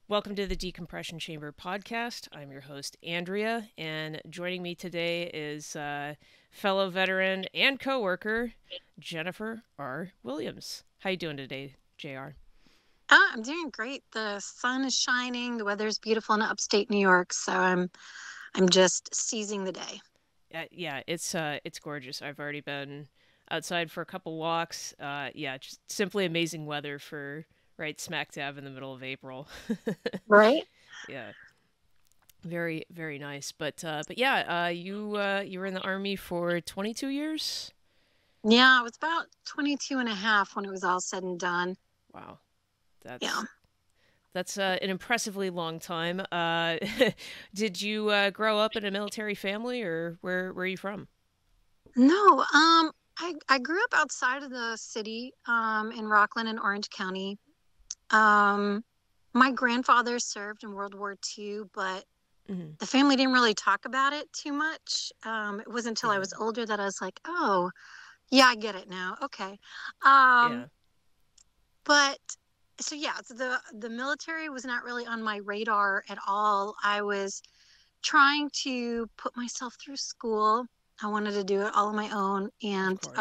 Welcome to the Decompression Chamber podcast. I'm your host, Andrea, and joining me today is fellow veteran and coworker, Jennifer R. Williams. How you doing today, JR? I'm doing great. The sun is shining, the weather's beautiful in upstate New York, so I'm just seizing the day. Yeah, it's gorgeous. I've already been outside for a couple walks. Yeah, just simply amazing weather for right smack dab in the middle of April. Right? Yeah, very nice. But yeah, you were in the army for 22 years. Yeah, it was about 22 and a half when it was all said and done. Wow, Yeah. that's that's an impressively long time. Did you grow up in a military family, or where are you from? No, I grew up outside of the city, in Rockland and Orange County. Um, my grandfather served in World War II, but Hmm. the family didn't really talk about it too much. It wasn't until I Yeah, was older that I was like, oh, yeah, I get it now. Okay. Um, yeah. But so yeah, so the military was not really on my radar at all. I was trying to put myself through school. I wanted to do it all on my own, Of and course.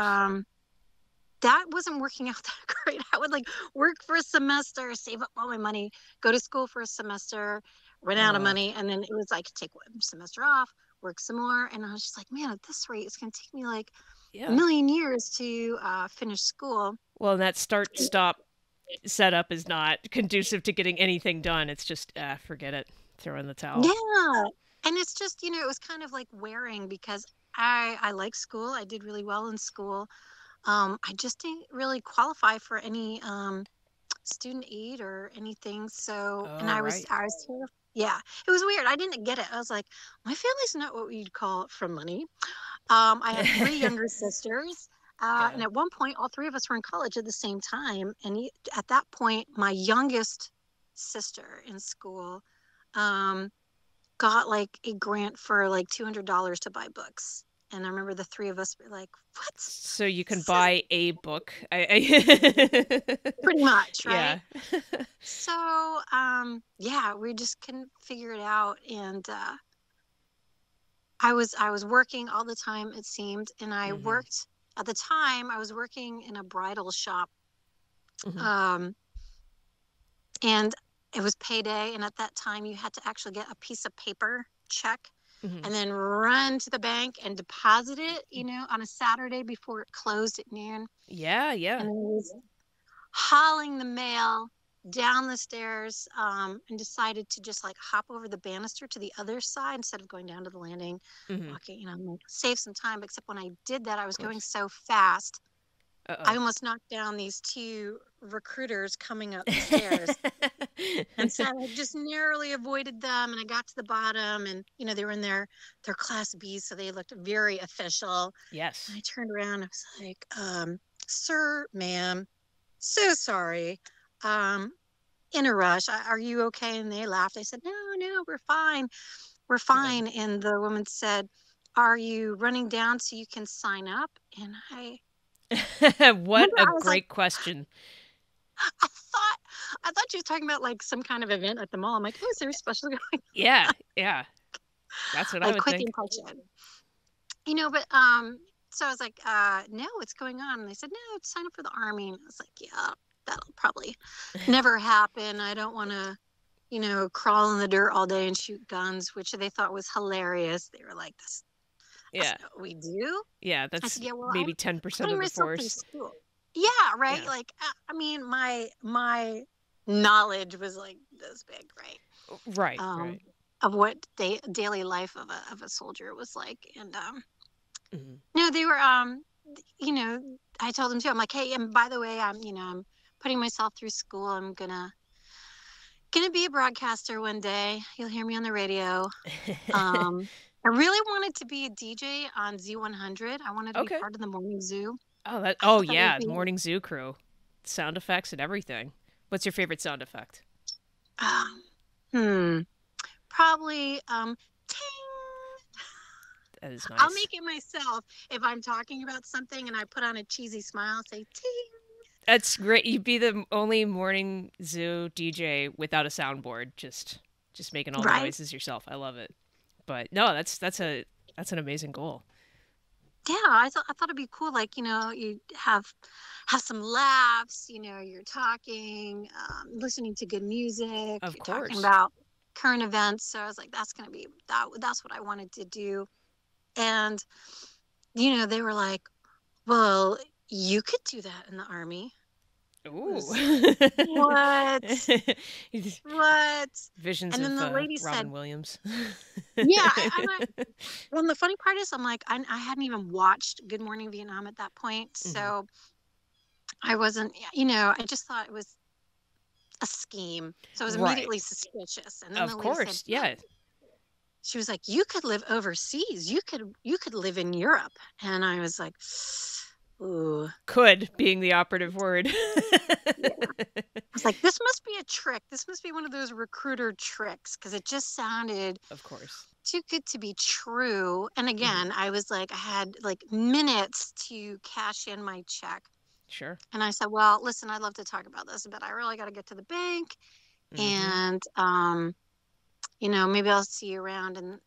that wasn't working out that great. I would like work for a semester, save up all my money, go to school for a semester, run out of Uh, money, and then it was like take one semester off, work some more, and I was just like, man, at this rate, it's gonna take me like a yeah. million years to finish school. Well, that start stop setup is not conducive to getting anything done. It's just forget it. Throw in the towel. Yeah. And it's just, it was kind of like wearing because I like school. I did really well in school. I just didn't really qualify for any student aid or anything. So, and Oh I was right. I was terrified. Yeah, it was weird. I didn't get it. I was like, my family's not what we'd call from money. I have three younger sisters. Yeah. And at one point, all three of us were in college at the same time. And at that point, my youngest sister in school, um, got like a grant for like $200 to buy books. And I remember the three of us were like, what? So you can So buy a book. I pretty much, right? yeah. So yeah, we just couldn't figure it out. And I was working all the time, it seemed. And I Hmm. worked at the time, I was working in a bridal shop. Hmm. Um and it was payday. And at that time you had to actually get a piece of paper check Hmm. and then run to the bank and deposit it, on a Saturday before it closed at noon. Yeah, And yeah. I was hauling the mail down the stairs, and decided to just like hop over the banister to the other side instead of going down to the landing, Hmm. walking, like, save some time. Except when I did that, I Of was going course. so fast, I Uh almost knocked down these two recruiters coming up the oh. stairs. And so I just narrowly avoided them, and I got to the bottom, and they were in their class B, so they looked very official. And Yes. I turned around, I was like, sir, ma'am, so sorry. Um, in a rush. Are you okay? And they laughed. I said, no, no, we're fine. We're Good. fine. And the woman said, are you running down so you can sign up? And I What remember a I was like, great question. I thought she was talking about like some kind of event at the mall. I'm like, oh, is there a special going Yeah, yeah. That's what I like would quick think. impulsion? But so I was like, no, what's going on? And they said, no, sign up for the army. And I was like, yeah, that'll probably never happen. I don't want to, crawl in the dirt all day and shoot guns, which they thought was hilarious. They were like, that's Yeah. not what we do. Yeah, I that's said, yeah, well, I'm maybe 10% putting of the myself through force. school. Yeah, right. Yeah. Like, I mean, my knowledge was like this big, right? Right, Um, right. of what daily life of a soldier was like, and Hmm. no, they were I told them too. I'm like, hey, and by the way, I'm putting myself through school. I'm gonna be a broadcaster one day. You'll hear me on the radio. Um, I really wanted to be a DJ on Z100. I wanted to be Okay. part of the morning zoo. Oh, that. I Oh, thought that would yeah. be Morning Zoo crew, sound effects and everything. What's your favorite sound effect? um, hmm, probably ting. That is I'll nice. make it myself if I'm talking about something and I put on a cheesy smile, say ting. That's great. You'd be the only morning zoo DJ without a soundboard, just making all the Right? noises yourself. I love it. But no, that's an amazing goal. Yeah, I thought it'd be cool. Like, you have some laughs. You're talking, listening to good music. Of You're talking course. about current events. So I was like, that's gonna be that. That's what I wanted to do. And they were like, well, you could do that in the army. I Ooh. was like, what? What? Visions And then of the lady Robin said, Williams. yeah, I'm like, well, the funny part is, I'm like, I hadn't even watched Good Morning Vietnam at that point. Mhm. So I wasn't, I just thought it was a scheme. So I was Right. immediately suspicious. And then the Of lady said, course. no, Yeah. she was like, you could live overseas. You could live in Europe. And I was like, ooh. Could being the operative word. Yeah. I was like, this must be a trick. This must be one of those recruiter tricks, because it just sounded Of course. too good to be true. And Hmm. again, I was like, I had like minutes to cash in my check. Sure. And I said, well, listen, I'd love to talk about this, but I really got to get to the bank. Hmm. And, maybe I'll see you around. And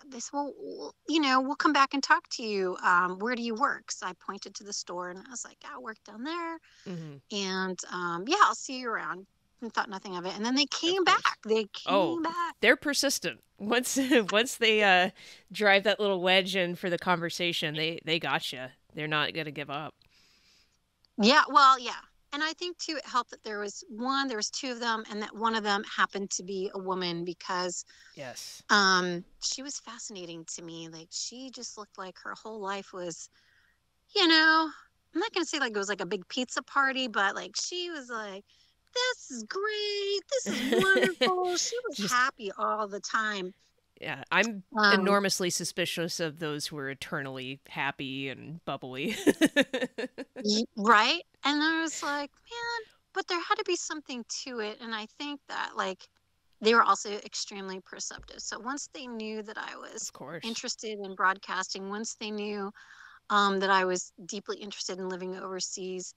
they said, well, we'll come back and talk to you. Where do you work? So I pointed to the store and I was like, I work down there. Hmm. And yeah, I'll see you around. And thought nothing of it. And then they Of came course. back. They Oh, came back. they're persistent. Once once they drive that little wedge in for the conversation, they got you. They're not gonna give up. Yeah, well, yeah. And I think too, it helped that there was two of them, and that one of them happened to be a woman, because Yes. she was fascinating to me. Like, she just looked like her whole life was, you know, I'm not gonna say like it was like a big pizza party, but like she was like, this is great, this is wonderful. She was Just happy all the time. yeah, I'm Um, enormously suspicious of those who are eternally happy and bubbly. right? And I was like, man, but there had to be something to it. And I think that like they were also extremely perceptive. So once they knew that I was Of course. interested in broadcasting, once they knew that I was deeply interested in living overseas,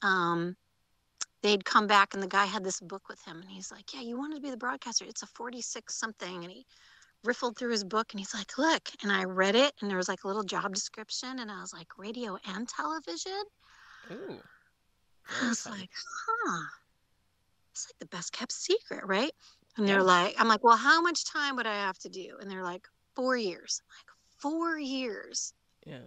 um, they'd come back, and the guy had this book with him, and he's like, yeah, you wanted to be the broadcaster. It's a 46 something. And he riffled through his book and he's like, look. And I read it, and there was like a little job description, and I was like, radio and television. Ooh, I very was fun. like, huh, it's like the best kept secret, right? And they're Yeah. like, I'm like, well, how much time would I have to do? And they're like, 4 years. I'm like, 4 years. Yeah.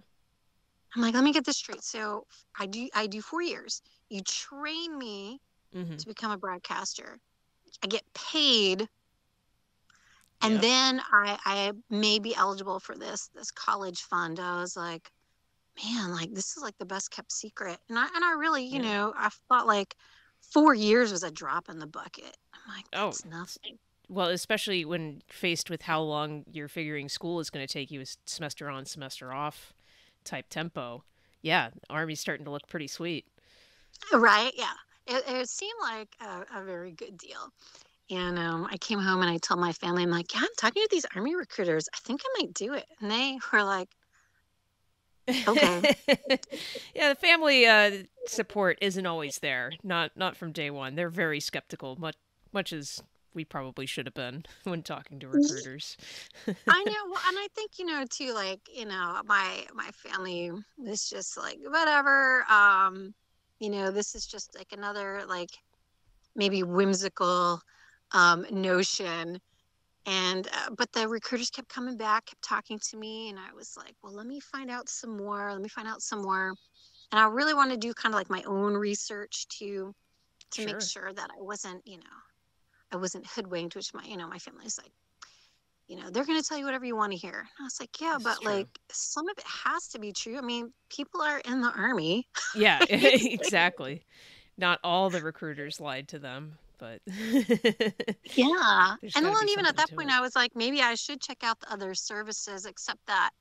I'm like, let me get this straight. So I do 4 years. You train me Mhm. to become a broadcaster. I get paid, and Yep. then I may be eligible for this college fund. I was like, man, like this is like the best kept secret. And I really, Yeah. I thought like 4 years was a drop in the bucket. I'm like, Oh, that's nothing. well, especially when faced with how long you're figuring school is going to take you, is semester on, semester off type tempo. Yeah, Army's starting to look pretty sweet. Right? Yeah. It seemed like a very good deal. And I came home and I told my family, I'm like, yeah, I'm talking to these army recruiters. I think I might do it. And they were like, okay. Yeah, the family support isn't always there. Not from day one. They're very skeptical, much as we probably should have been when talking to recruiters. I know. Well, and I think, too, like, my family is just like, whatever. This is just like another, like, maybe whimsical notion. And but the recruiters kept coming back, kept talking to me, and I was like, well, let me find out some more. Let me find out some more. And I really want to do kind of like my own research to make Sure. sure that I wasn't hoodwinked, which my family's like, they're going to tell you whatever you want to hear. And I was like, yeah, This is but true. like some of it has to be true. I mean, people are in the army. Yeah, exactly. Not all the recruiters lied to them, but Yeah. there's And got to well, be and even at something that to point, it. I was like, maybe I should check out the other services, except that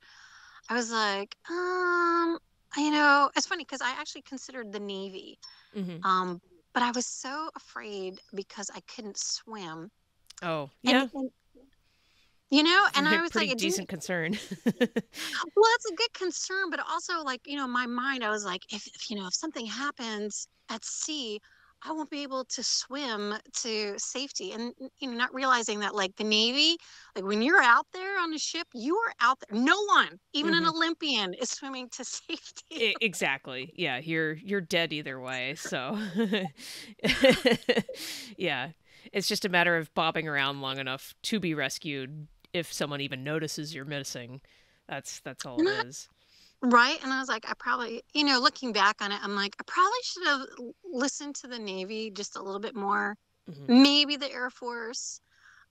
I was like, it's funny because I actually considered the Navy. Hmm. Um, but I was so afraid because I couldn't swim. Oh, And, yeah. and and I was like, Pretty it didn't, decent concern. well, that's a good concern, but also like, in my mind, I was like, if something happens, at sea, I won't be able to swim to safety. And, not realizing that, like, the Navy, like, when you're out there on a ship, you are out there. No one, even an Hmm. Olympian, is swimming to safety. Exactly. Yeah, you're dead either way. So, yeah, it's just a matter of bobbing around long enough to be rescued if someone even notices you're missing. That's all And it I, is. right. And I was like, I probably, looking back on it, I'm like, I probably should have listened to the Navy just a little bit more, Hmm. maybe the Air Force.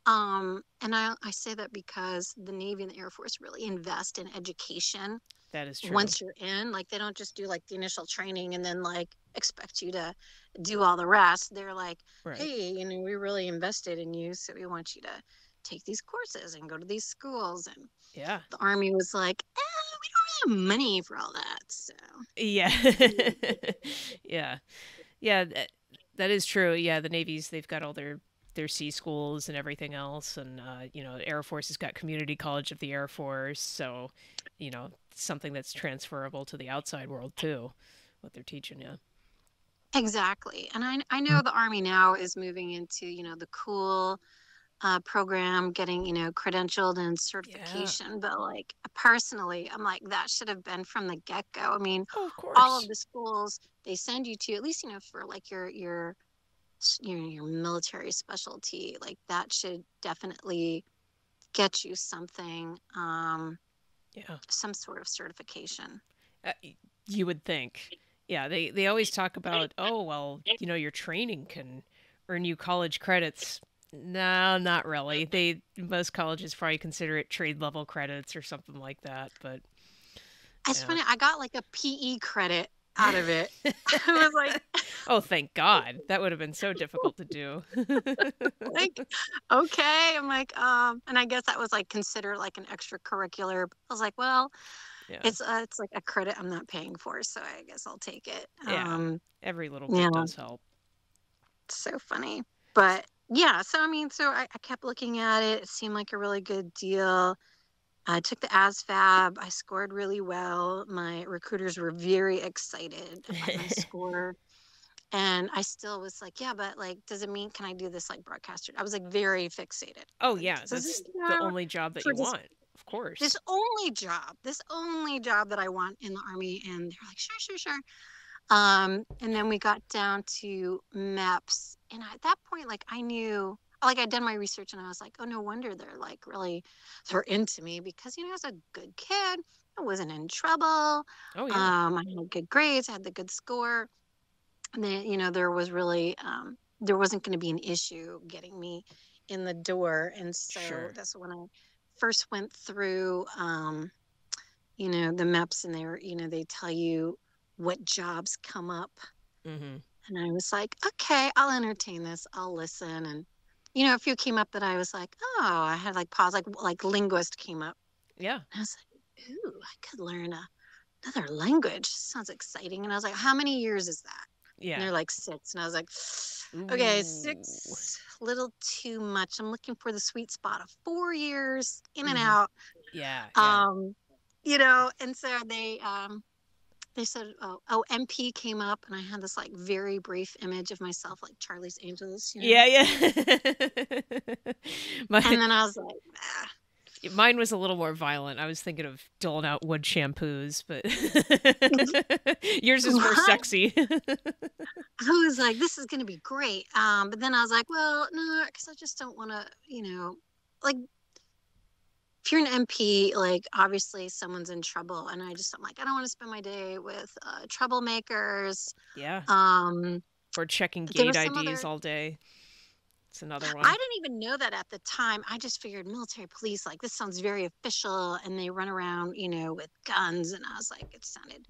And I say that because the Navy and the Air Force really invest in education That is true. once you're in. Like, they don't just do like the initial training and then like expect you to do all the rest. They're like, Right. hey, we really invested in you, so we want you to take these courses and go to these schools. And Yeah. the Army was like, we don't have money for all that. So Yeah. Yeah. Yeah, that is true. Yeah, the Navy's they've got all their sea schools and everything else, and Air Force has got Community College of the Air Force, so something that's transferable to the outside world too, what they're teaching you. exactly. And I know the Army now is moving into, the cool program, getting, credentialed and Yeah. certification. But like, personally, I'm like, that should have been from the get-go. I mean, Oh, of all of course. the schools they send you to, at least, for like your military specialty, like that should definitely get you something, Yeah. some sort of certification. You would think. Yeah, they always talk about, oh, well, your training can earn you college credits. No, not really. Most colleges probably consider it trade level credits or something like that, but It's yeah. funny, I got like a PE credit out of it. I was Oh, thank God. That would have been so difficult to do. like, okay. I'm like, and I guess that was like considered like an extracurricular. I was like, well, Yeah. it's like a credit I'm not paying for, so I guess I'll take it. Yeah. Every little Yeah, bit does help. it's so funny. But yeah, so I mean, so I kept looking at it. It seemed like a really good deal. I took the ASVAB. I scored really well. My recruiters were very excited about my score. And I still was like, yeah, but like, does it mean, can I do this like broadcaster? I was like very fixated. Oh, Like, yeah. does this That's the count only job that for you want. Of course. this only job that I want in the Army? And they're like, sure, sure, sure. And then we got down to MEPS. And at that point, like, I knew, like, I'd done my research and I was like, oh, no wonder they're into me, because, I was a good kid. I wasn't in trouble. Oh, yeah. I had good grades, I had the good score. And then, there wasn't going to be an issue getting me in the door. And so Sure. that's when I first went through, the MEPS, and they tell you what jobs come up. Hmm. And I was like, okay, I'll entertain this. I'll listen. And, a few came up that I was like, oh, I had like pause, like linguist came up. Yeah. And I was like, ooh, I could learn another language. Sounds exciting. And I was like, how many years is that? And Yeah. they're like 6. And I was like, okay, Ooh. 6, little too much. I'm looking for the sweet spot of 4 years in and Hmm. out. Yeah. Yeah. Um, and so they said, MP came up, and I had this like very brief image of myself, like Charlie's Angels. Yeah. Yeah. And My then I was like, ah. Mine was a little more violent. I was thinking of doling out wood shampoos, but yours is more What? sexy. I was like, this is going to be great. But then I was like, well, no, because I just don't want to, like, if you're an MP, like, obviously someone's in trouble. And I'm like, I don't want to spend my day with troublemakers. Yeah. Um, Or checking there gate was some IDs other, all day. It's another I one. didn't even know that at the time. I just figured military police, like, this sounds very official. And they run around, with guns. And I was like, it sounded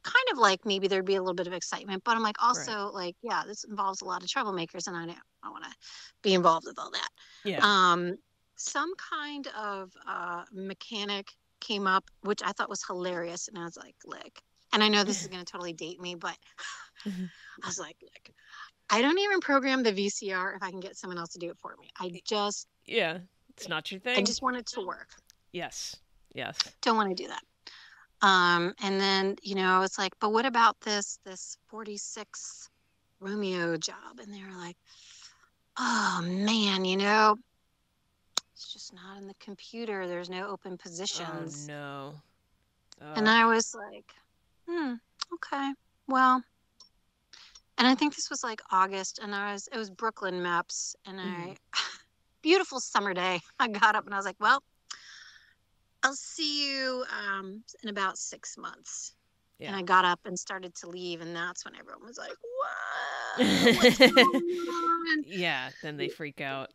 kind of like maybe there'd be a little bit of excitement. But I'm like, Right. also, like, yeah, this involves a lot of troublemakers. And I want to be involved with all that. Yeah. Um, some kind of mechanic came up, which I thought was hilarious. And I was like, look, and I know this is going to totally date me, but I was like, look, I don't even program the VCR if I can get someone else to do it for me. Yeah. It's not your I thing. just want it to work. Yes. Yes. Don't want to do that. And then, it's like, but what about this 46? Romeo job. And they were like, oh man, you know, it's just not in the computer. There's no open Oh positions. no. And I was like, okay, well, and I think this was like August, and it was Brooklyn Maps, and mhm. beautiful summer day. I got up and I was like, well, I'll see you in about 6 months. And Yeah. I got up and started to leave, and that's when everyone was like, "What? What's going on?" Yeah, then they freak out.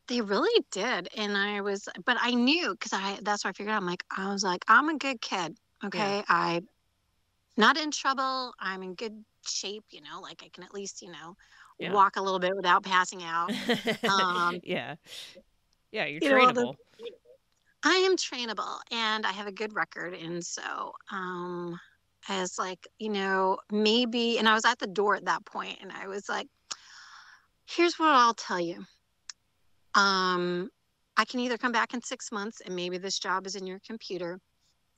They really did, and but I knew because that's what I figured out. I was like, I'm a good kid, Yeah. okay? I'm not in trouble. I'm in good shape, you know, like I can at least, you know, Yeah. walk a little bit without passing out. Um, Yeah. Yeah, you're you know, all the trainable. I am trainable and I have a good record. And so, I was like, you know, maybe, and I was at the door at that point and I was like, here's what I'll tell you. Um, I can either come back in 6 months and maybe this job is in your computer,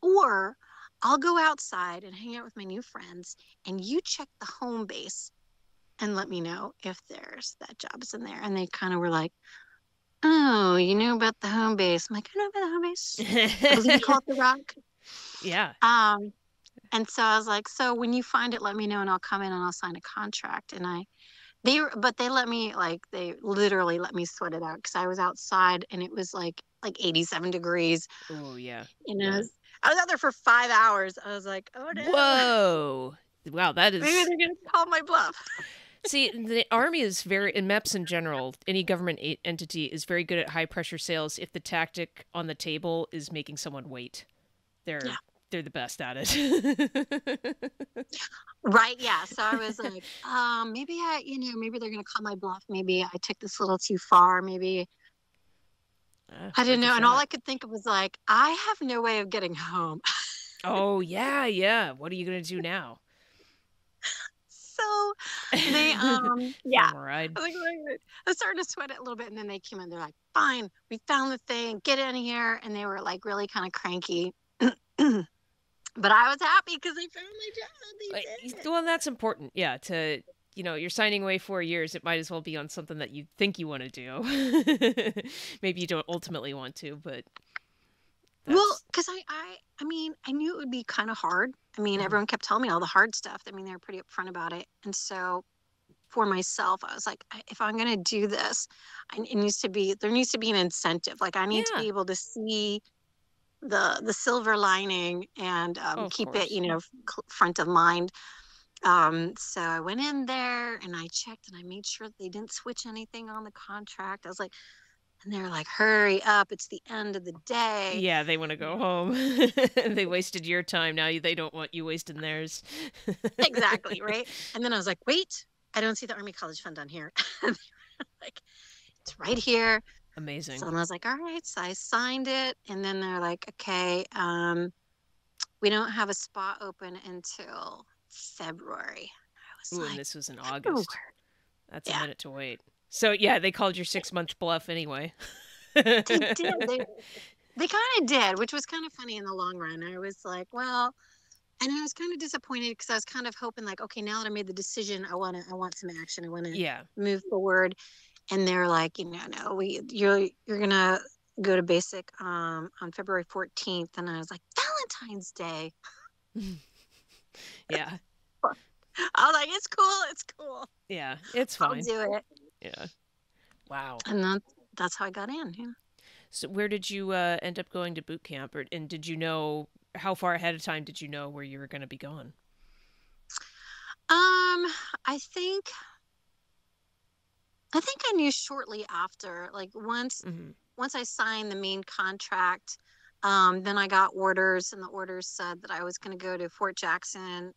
or I'll go outside and hang out with my new friends and you check the home base and let me know if there's that job is in there. And they kind of were like, oh, you know about the home base. I'm like, I know about the home base. I believe you call it the Rock. Yeah. Um, and so I was like, so when you find it, let me know and I'll come in and I'll sign a contract. But they let me, like, they literally let me sweat it out because I was outside and it was like 87 degrees. Oh, yeah. And Yeah. I was out there for 5 hours. I was like, oh no, Whoa. Wow, that maybe is. they're going to call my bluff. See, the army is very, in MEPS in general, any government entity is very good at high pressure sales if the tactic on the table is making someone wait. They're Yeah. they're the best at it. Right. Yeah. So I was like, maybe maybe they're going to call my bluff. Maybe I took this a little too far. Maybe I didn't Worth a know. And all shot. I could think of was like, I have no way of getting home. Oh, yeah, yeah. What are you going to do now? So they, yeah, Farm ride. I was I was starting to sweat it a little bit. And then they came in, they're like, fine, we found the thing, get in here. And they were like really kind of cranky. But I was happy because they found my job. They did. Well, that's important. Yeah, to you're signing away 4 years. It might as well be on something that you think you want to do. Maybe you don't ultimately want to, but Well, that's. because I mean, I knew it would be kind of hard. I mean, Mhm. everyone kept telling me all the hard stuff. I mean, they were pretty upfront about it. And so for myself, I was like, if I'm going to do this, there needs to be an incentive. Like I need to Yeah. be able to see the silver lining and Oh, of keep it, course. front of mind. So I went in there and I checked and I made sure that they didn't switch anything on the contract. I was like, and they were like, hurry up, it's the end of the day. Yeah, they want to go home. They wasted your time. Now they don't want you wasting theirs. Exactly, right? And then I was like, wait, I don't see the Army College Fund on here. And they were like, it's right here. So Amazing. I was like, all right. So I signed it. And then they're like, okay, we don't have a spot open until February. I was Ooh, and like, this was in February. August. That's a Yeah, minute to wait. So yeah, they called your 6 month bluff anyway. they did. They kind of did, which was kind of funny in the long run. I was like, well, and I was kind of disappointed because I was kind of hoping like, okay, now that I made the decision, I want some action. I want to Yeah. move forward. And they're like, no, you're gonna go to basic on February 14th. And I was like, Valentine's Day. Yeah. I was like, it's cool. Yeah. It's I'll fine. do it. Yeah. Wow. And that's how I got in. Yeah. So where did you end up going to boot camp, and did you know how far ahead of time did you know where you were going to be going? I think I knew shortly after, like Hmm. once I signed the main contract, then I got orders, and the orders said that I was going to go to Fort Jackson,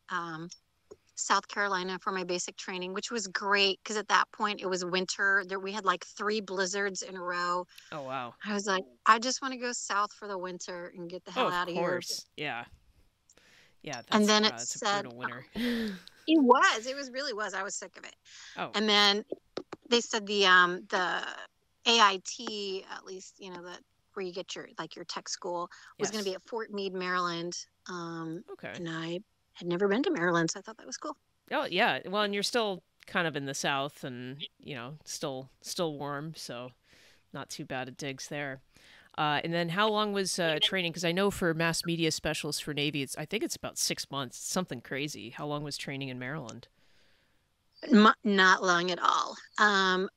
South Carolina for my basic training, which was great because at that point it was winter. There we had like 3 blizzards in a row. Oh wow. I was like, I just want to go south for the winter and get the Oh, hell of out of here. course. Yeah. Yeah. And That's then it wow. That's a said, brutal winter. really was. I was sick of it. Oh. And then they said the AIT, at least, that where you get your tech school, was going to Yes. be at Fort Meade, Maryland. Okay. And I had never been to Maryland, so I thought that was cool. Oh yeah. Well, and you're still kind of in the south, and still warm, so not too bad at digs there. And then how long was training? Because I know for mass media specialists for Navy, I think it's about 6 months. It's something crazy. How long was training in Maryland? Not long at all.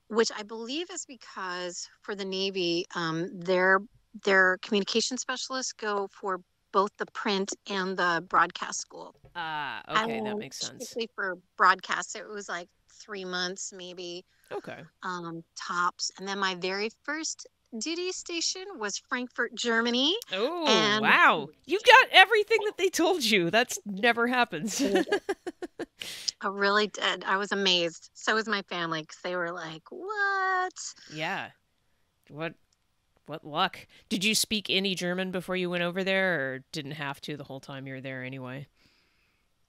Which I believe is because for the Navy, their communication specialists go for both the print and the broadcast school. Ah, I okay, that went makes sense. strictly for broadcast. It was like 3 months, maybe, Okay. tops. And then my very first duty station was Frankfurt, Germany. Oh, And wow. You got everything that they told you. That's never happens. I really did. I was amazed. So was my family because they were like, "What?" Yeah. What what luck. Did you speak any German before you went over there, or didn't have to the whole time you were there anyway?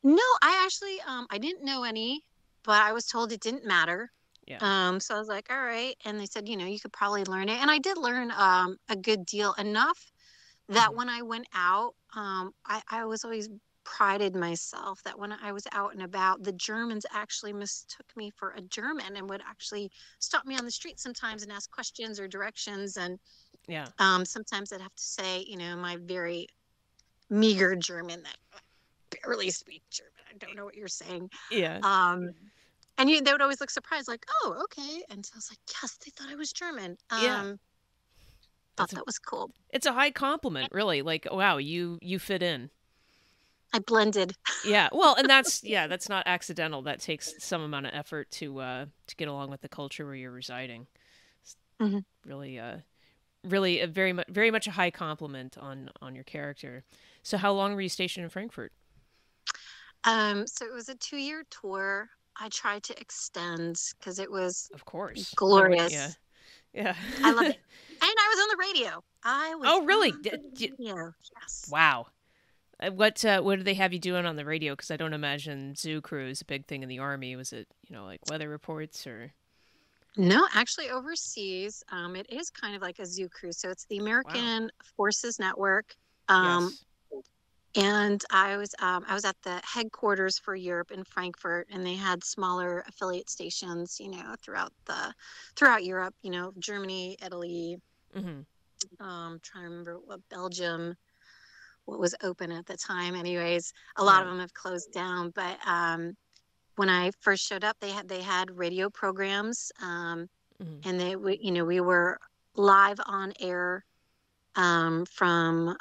No, I actually I didn't know any, but I was told it didn't matter. Yeah. So I was like, all right. And they said, you could probably learn it. And I did learn a good deal, enough that Mhm. when I went out, I was always prided myself that when I was out and about, the Germans actually mistook me for a German and would actually stop me on the street sometimes and ask questions or directions. And Yeah. sometimes I'd have to say, my very meager German that I barely speak German. I don't know what you're saying. Yeah. Um, and they would always look surprised, like, "Oh, okay." And so I was like, "Yes, they thought I was German." Yeah. Thought That's a that was cool. it's a high compliment, really. Like, wow, you fit in. I blended. Yeah. Well, and that's not accidental. That takes some amount of effort to get along with the culture where you're residing. It's Hmm. really really a very much a high compliment on your character. So how long were you stationed in Frankfurt? So it was a 2-year tour. I tried to extend because it was Of course. No one, yeah. glorious. Yeah. I loved it. And I was on the radio. I was Oh, really? on the radio. Yes. Wow. What did they have you doing on the radio? Because I don't imagine zoo crew is a big thing in the army. Was it like weather reports or? No, actually overseas, it is kind of like a zoo cruise. So it's the Wow. American Forces Network. Um, Yes. and I was at the headquarters for Europe in Frankfurt, and they had smaller affiliate stations, throughout Europe, Germany, Italy, Hmm. trying to remember what Belgium, what was open at the time. Anyways, a lot Yeah. of them have closed down, but when I first showed up, they had radio programs, Hmm. and we were live on air, from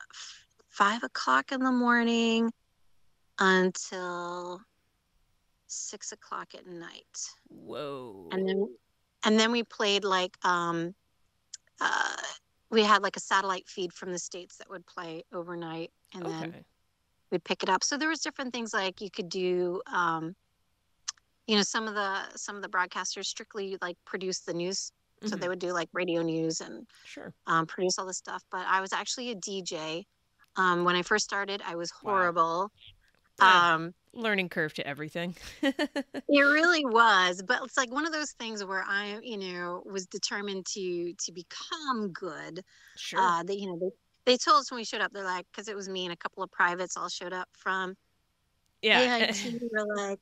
5 o'clock in the morning until 6 o'clock at night. Whoa. And then we played like, uh we had like a satellite feed from the States that would play overnight, and then Okay. we'd pick it up. So there was different things like you could do. Some of the broadcasters strictly like produce the news. So Hmm. they would do like radio news and Sure. produce all this stuff. But I was actually a DJ. When I first started, I was Wow. horrible. Ah, Um, learning curve to everything. it really was, but it's like one of those things where I, was determined to become good. Sure. They told us when we showed up, they're like, because it was me and a couple of privates all showed up from Yeah. AIT. We're like,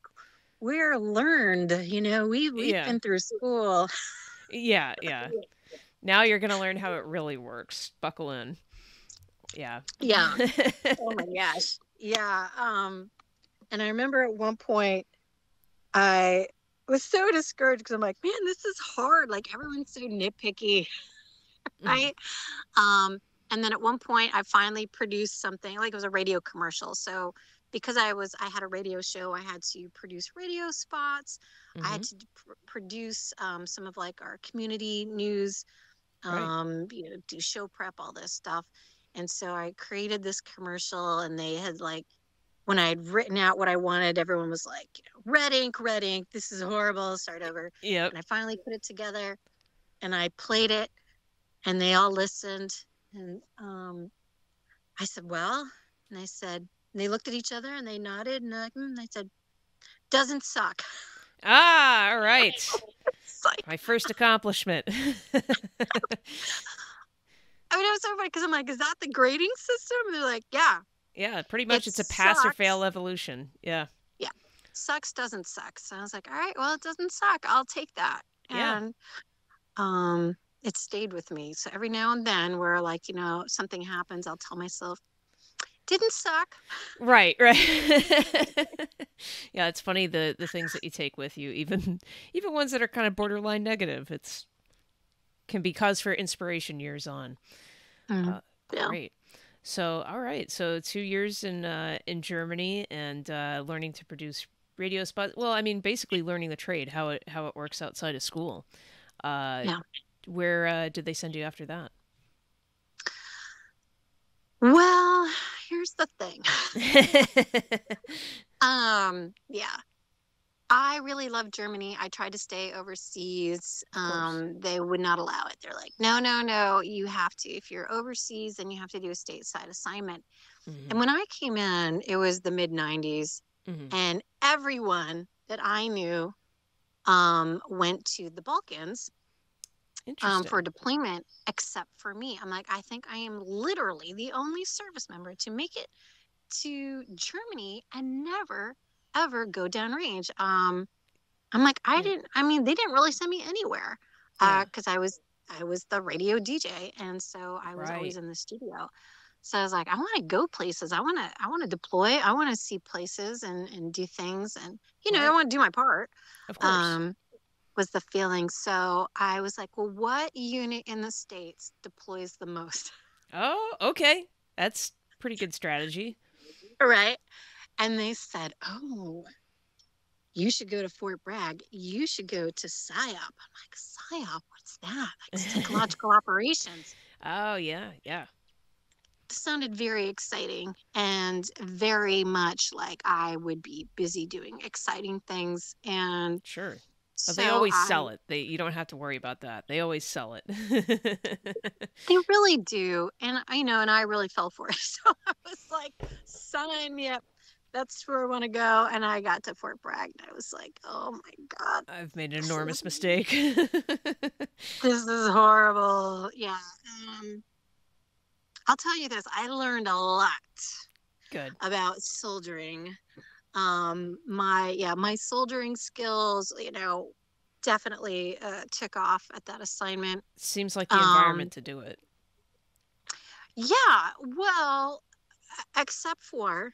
we're learned, we've Yeah. been through school. Yeah. Yeah. Now you're gonna learn how it really works. Buckle in. Yeah. Yeah. Oh my gosh. Yeah. And I remember at one point I was so discouraged because I'm like, man, this is hard. Like everyone's so nitpicky, Mhm. right? Um, and then at one point I finally produced something like it was a radio commercial. So because I had a radio show, I had to produce radio spots. I had Mhm. to produce some of like our community news, Right. do show prep, all this stuff. And so I created this commercial, and they had like, when I had written out what I wanted, everyone was like, red ink, this is horrible, start over. Yep. And I finally put it together and I played it, and they all listened. And I said, well, and I said, and they looked at each other and they nodded, and they said, doesn't suck. Ah, all right. It's like, My first accomplishment. I mean, it was so funny because I'm like, is that the grading system? And they're like, yeah, Yeah, pretty it much it's a pass or fail sucks. evolution. Yeah. Yeah. sucks doesn't suck. So I was like, all right, well, it doesn't suck. I'll take that. Yeah. And it stayed with me. So every now and then where like, something happens, I'll tell myself, didn't suck. Right, right. Yeah, it's funny the things that you take with you, even ones that are kind of borderline negative. It's can be cause for inspiration years on. Mm, Uh, yeah. Great. So, all right. So, 2 years in Germany and learning to produce radio spots. Well, I mean, basically learning the trade, how it works outside of school. Uh, Yeah. where did they send you after that? Well, here's the thing. Yeah. I really love Germany. I tried to stay overseas. Of course. They would not allow it. They're like, no, no, no, you have to. If you're overseas, then you have to do a stateside assignment. Hmm. And when I came in, it was the mid 90s, Hmm. and everyone that I knew went to the Balkans for Interesting. deployment, except for me. I'm like, I think I am literally the only service member to make it to Germany and never ever go downrange. I'm like, Yeah. they didn't really send me anywhere Yeah. because I was the radio DJ, and so I was always Right. in the studio. So I was like, I want to go places. I want to deploy. I want to see places and do things, and I Right. want to do my part. Of course. Um, was the feeling. So I was like, well, what unit in the States deploys the most? Oh, okay. That's pretty good strategy. Right. And they said, oh, you should go to Fort Bragg. You should go to PSYOP. I'm like, PSYOP, what's that? Like psychological operations. Oh, yeah. Yeah. This sounded very exciting and very much like I would be busy doing exciting things. And Sure. They so always sell it. You don't have to worry about that. They always sell it. they really do. And and I really fell for it. So I was like, sign me up. That's where I want to go. And I got to Fort Bragg and I was like, oh my God, I've made an this is enormous mistake. this is horrible. Yeah. Um, I'll tell you this, I learned a lot Good. about soldering. My soldering skills, definitely took off at that assignment. Seems like the Um, environment to do it. yeah, well, except for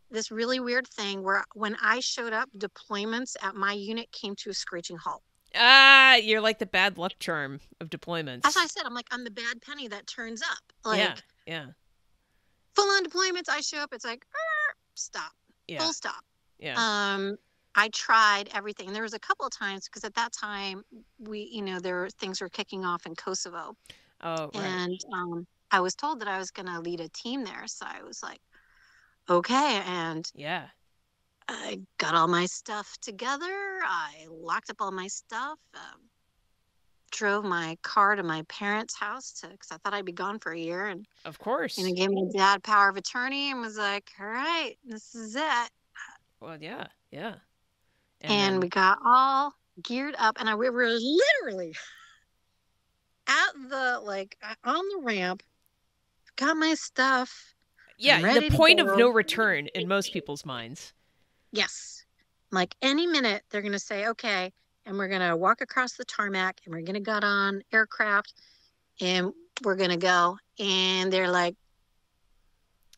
this really weird thing where when I showed up, deployments at my unit came to a screeching halt. Ah, you're like the bad luck charm of As I deployments. said, I'm like, I'm the bad penny that turns up. Yeah. Like Yeah. full on deployments, I show up, it's like, stop, Yeah. full stop. Yeah. Um, I tried everything. There was a couple of times because at that time there were things were kicking off in Kosovo, Oh, right. and I was told that I was going to lead a team there. So I was like, okay, and Yeah. I got all my stuff together. I locked up all my stuff. Drove my car to my parents' house because I thought I'd be gone for a year, and Of course. gave my dad power of attorney and was like, all right, this is it. Well, yeah. Yeah. And And then we got all geared up, and we were literally at the on the ramp, got my stuff. I'm yeah, the ready to point of go. no return in most people's minds. Yes. Like any minute they're gonna say, okay, and we're gonna walk across the tarmac and we're gonna get on aircraft and we're gonna go. And they're like,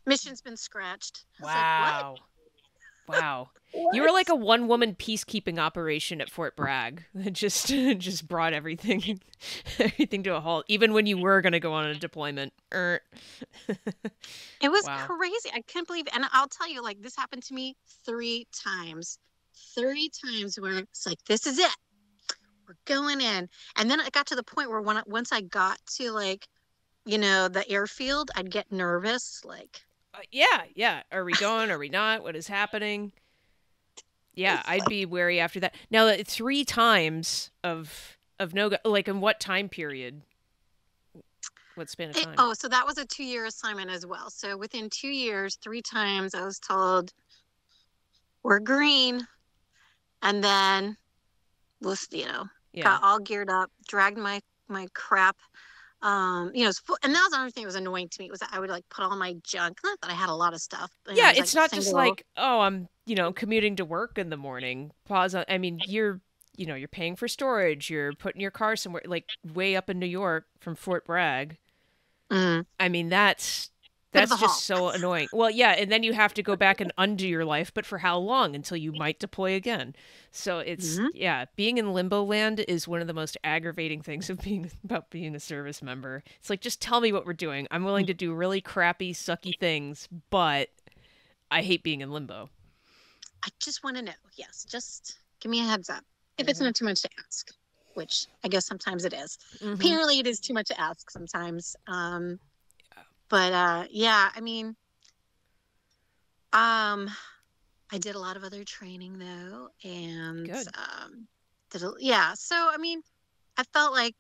mission's been scratched. I was like, what? Wow. Wow. You were What? like a one-woman peacekeeping operation at Fort Bragg. Just brought everything to a halt, even when you were going to go on a deployment. It was Wow. crazy. I couldn't believe it. And I'll tell you, like, this happened to me 3 times. 3 times where it's like, this is it. We're going in. And then it got to the point where once I got to the airfield, I'd get nervous. Like, Yeah, yeah. Are we going? Are we not? What is happening? Yeah, it's I'd like be wary after that. Now, 3 times of no go, like in what time period? What span of time? oh, so that was a 2-year assignment as well. So within 2 years, 3 times I was told we're green. And then was, Yeah. got all geared up, dragged my crap. And that was another thing that was annoying to me was that I would like put all my junk. Not that I had a lot of stuff, Yeah, it was like it's not just single. like, oh, I'm commuting to work in the morning. Pause on, I mean, you're paying for storage, you're putting your car somewhere like way up in New York from Fort Bragg. Mm. I mean, that's Bit of a just haul. so annoying. Well, yeah, and then you have to go back and undo your life, but for how long until you might deploy again? So it's Hmm. yeah, being in limbo land is one of the most aggravating things of being about being a service member. It's like just tell me what we're doing. I'm willing to do really crappy, sucky things, but I hate being in limbo. I just want to know. Yes, just give me a heads up. If it's Mhm. not too much to ask, which I guess sometimes it is. Mhm. Apparently, it is too much to ask sometimes. But yeah, I mean, um, I did a lot of other training though, and Good. yeah. So I mean, I felt like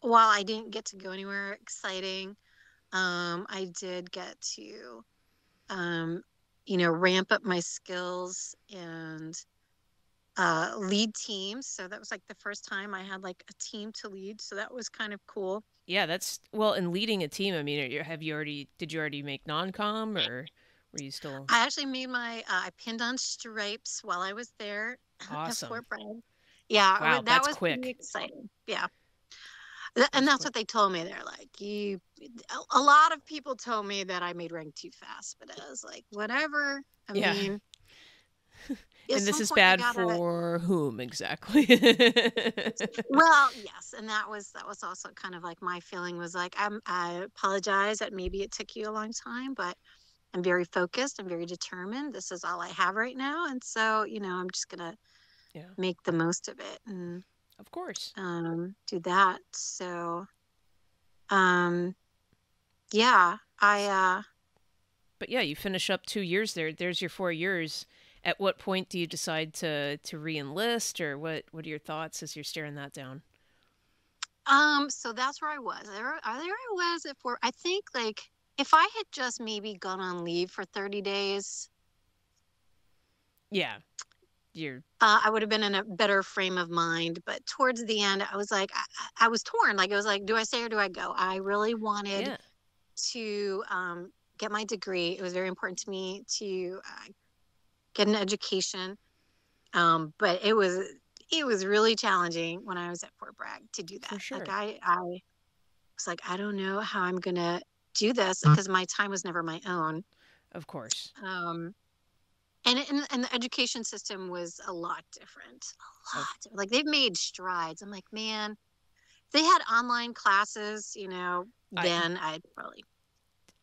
while I didn't get to go anywhere exciting, I did get to um, ramp up my skills and lead teams. So that was like the first time I had like a team to lead. So that was kind of cool. Yeah, that's well, in leading a team, I mean, did you already make non-com or were you still I actually made I pinned on stripes while I was there at awesome? Fort Bragg. Yeah, Wow, that that's was pretty quick. exciting. Yeah. And That's that's quick. what they told me. They're like, a lot of people told me that I made rank too fast, but I was like, whatever. I Yeah. mean, at And this some is point you bad gotta, for whom exactly? well, yes. And that was also kind of like my feeling was like, I apologize that maybe it took you a long time, but I'm very focused. I'm very determined. This is all I have right now. And so, I'm just going to Yeah, make the most of it and of course. do that. So, um, yeah, But yeah, you finish up 2 years there. There's your 4 years. At what point do you decide to re-enlist, or what are your thoughts as you're staring that down? so that's where I was. There I was I think like if I had just maybe gone on leave for 30 days, Yeah, you're I would have been in a better frame of mind. But towards the end, I was like, I was torn. Like, it was like, do I stay or do I go? I really wanted yeah. to get my degree. It was very important to me to get an education. But it was really challenging when I was at Fort Bragg to do For that. Like sure. I was like, I don't know how I'm gonna do this because my time was never my own. Of course. Um, and the education system was a lot different. A Of lot. Like they've made strides. I'm like, man, if they had online classes, I then I'd probably.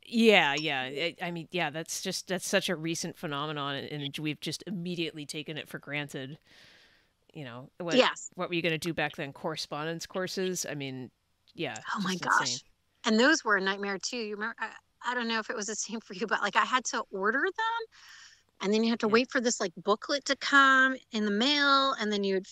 Yeah, yeah. I mean, yeah, that's such a recent phenomenon, and we've just immediately taken it for granted. What Yes. were you going to do back then? Correspondence courses? I mean, yeah, Oh my just insane. gosh. And those were a nightmare too. You remember? I don't know if it was the same for you, but like I had to order them. And then you have to Yeah. wait for this like booklet to come in the mail. And then you'd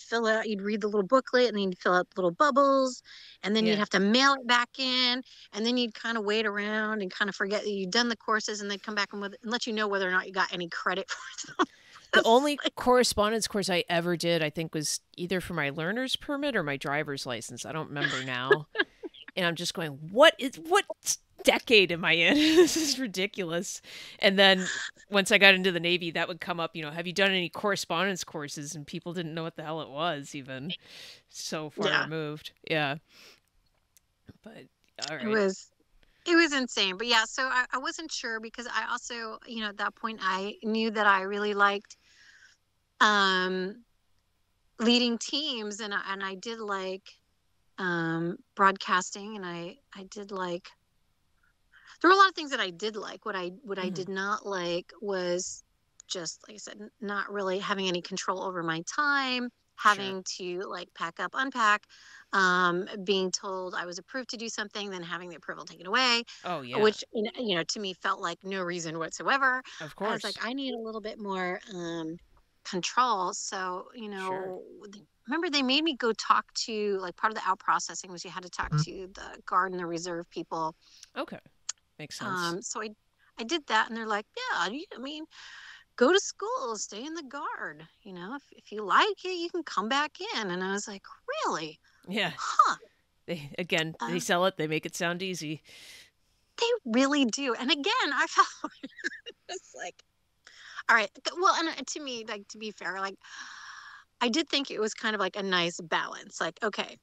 read the little booklet and then you'd fill out little bubbles. And then you'd Yeah. have to mail it back in. And then you'd kind of wait around and kind of forget that you'd done the courses and they'd come back and let you know whether or not you got any credit for them. The It's only like, correspondence course I ever did, I think, was either for my learner's permit or my driver's license. I don't remember now. And I'm just going, what decade am I in? This is ridiculous. And then once I got into the Navy, that would come up, have you done any correspondence courses? And people didn't know what the hell it was, even so far yeah, removed. Yeah. But all it right. was. It was insane. But yeah, so I wasn't sure because I also, at that point I knew that I really liked um leading teams and I did like broadcasting and I did like there were a lot of things that I did like. What I Hmm. did not like was just like I said, not really having any control over my time, Sure. having to like pack up, unpack, being told I was approved to do something, then having the approval taken away, Oh, yeah. which to me felt like no reason whatsoever. Of I was like, course. I need a little bit more control. So, Sure. remember they made me go talk to like part of the out processing was you had to talk to the guard and the reserve people. Okay. Makes sense. So I did that, and they're like, yeah, I mean, go to school, stay in the guard. If you like it, you can come back in. And I was like, really? Yeah. Huh? They Uh, sell it, they make it sound easy. they really do. And again, I felt it's like All right. Well, and to me, like, to be fair, like, I did think it was kind of like a nice balance. Like, okay,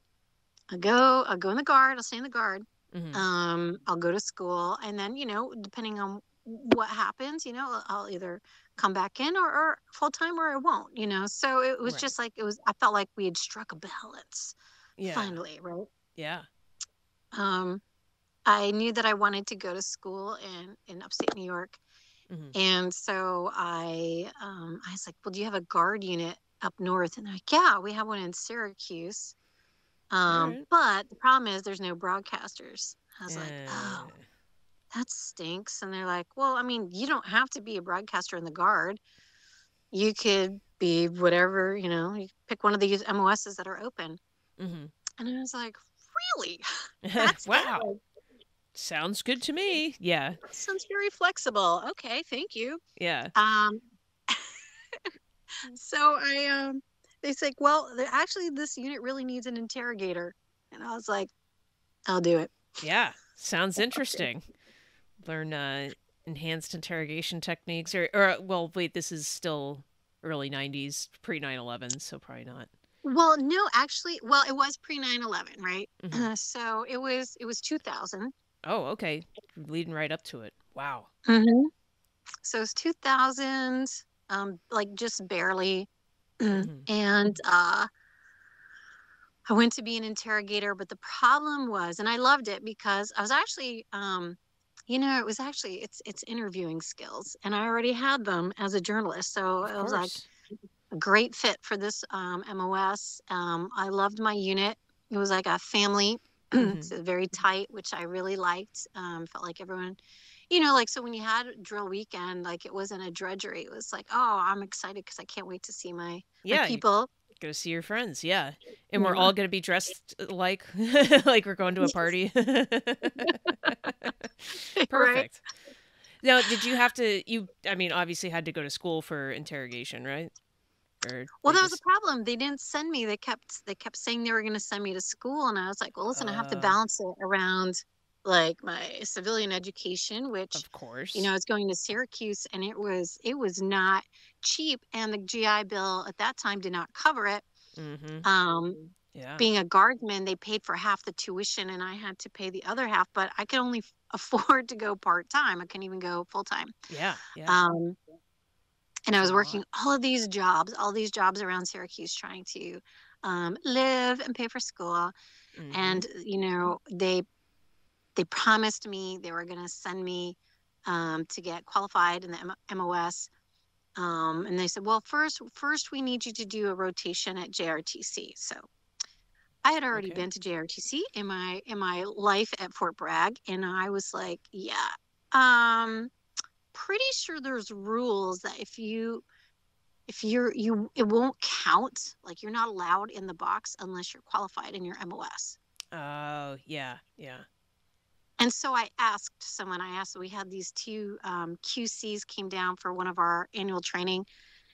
I'll go in the guard, I'll stay in the guard. Hmm. I'll go to school, and then, depending on what happens, I'll either come back in or full time, or I won't, So it was Right. just like I felt like we had struck a balance Yeah. finally, right? Yeah. Um, I knew that I wanted to go to school in upstate New York. Hmm. And so I was like, well, do you have a guard unit up north? And they're like, yeah, we have one in Syracuse. All right. But the problem is there's no broadcasters. I was like, oh, Uh, that stinks. And they're like, well, I mean, you don't have to be a broadcaster in the guard. You could be whatever, you pick one of these MOSs that are open. hmm. And I was like, really? That's it? Wow. Like, Sounds good to me. Yeah. that sounds very flexible. Okay, thank you. Yeah. Um, So they said, well, actually, this unit really needs an interrogator. And I was like, I'll do it. Yeah. Sounds interesting. Learn enhanced interrogation techniques, or well, wait, this is still early 90s, pre 9/11, so probably not. Well, no, actually, well, it was pre 9/11, right? Hmm. So it was 2000. Oh, okay. Leading right up to it. Wow. Mm-hmm. So it was 2000, like just barely. Hmm. And I went to be an interrogator, but the problem was, and I loved it because I was actually, it was actually it's interviewing skills, and I already had them as a journalist, so Of it was like course. a great fit for this MOS. I loved my unit. It was like a family. Hmm. It's very tight, which I really liked. Felt like everyone, like so when you had drill weekend, like it wasn't a drudgery. It was like, oh, I'm excited because I can't wait to see my Yeah, you people. go see your friends. Yeah. And we're Yeah. all going to be dressed like like we're going to a party. Right. Perfect. Now, did you have to I mean, obviously had to go to school for interrogation, right? Or Well, they that was a just problem. They didn't send me. They kept saying they were going to send me to school, and I was like, well, listen, I have to uh balance it around like my civilian education, which, of course. I was going to Syracuse, and it was not cheap, and the GI Bill at that time did not cover it. Mhm. Um, Yeah. being a guardsman, they paid for half the tuition, and I had to pay the other half, but I could only afford to go part time. I couldn't even go full time. Yeah. Yeah. Um, and I It's a was working lot. all these jobs around Syracuse, trying to live and pay for school. Mhm. And they promised me they were going to send me to get qualified in the MOS. And they said, well, first we need you to do a rotation at JRTC. So I had already Okay. been to JRTC in my life at Fort Bragg, and I was like, yeah, um, pretty sure there's rules that if you're it won't count, like you're not allowed in the box unless you're qualified in your MOS. Oh, yeah. Yeah. And so I asked, we had these two QCs came down for one of our annual training,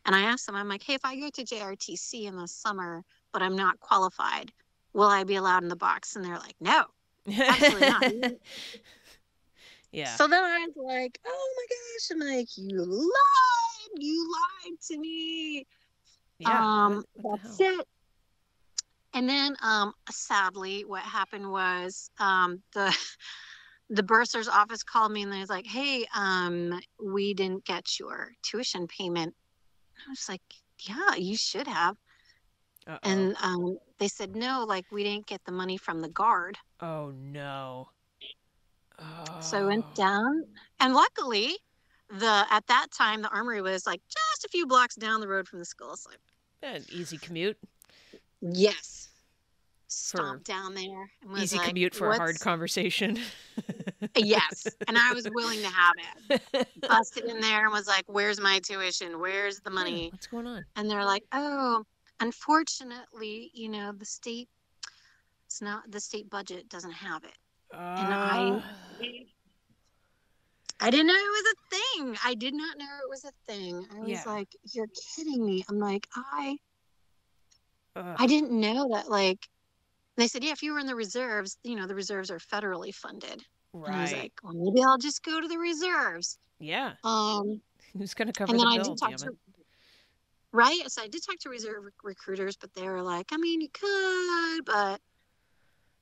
and I asked them, I'm like, hey, if I go to JRTC in the summer but I'm not qualified, will I be allowed in the box? And they're like, no, absolutely not. Yeah. So then I was like, oh my gosh, I'm like, you lied to me. Yeah. What the That's hell? it. And then, sadly, what happened was the bursar's office called me, and they was like, "Hey, we didn't get your tuition payment." I was like, "Yeah, you should have." Uh-oh. And they said, "No, like we didn't get the money from the guard." Oh no. So I went Oh. down, and luckily, the at that time the armory was like just a few blocks down the road from the school. So An easy commute yes, for stomped down there and was easy like, commute for a hard "What's?" conversation. Yes, and I was willing to have it. Busted in there and was like, "Where's my tuition? Where's the Yeah, money?" what's going on? And they're like, "Oh, unfortunately, the state budget doesn't have it." And Uh I didn't know it was a thing. I did not know it was a thing. I was yeah. like, "You're kidding me." I'm like, Ugh. I didn't know that, like, they said, "Yeah, if you were in the reserves, the reserves are federally funded." And I was Right. like, "Well, maybe I'll just go to the reserves." Yeah. Um, Who's going to cover And then the I bill, did talk damn it? to, right? So I did talk to reserve recruiters, but they were like, I mean, you could, but,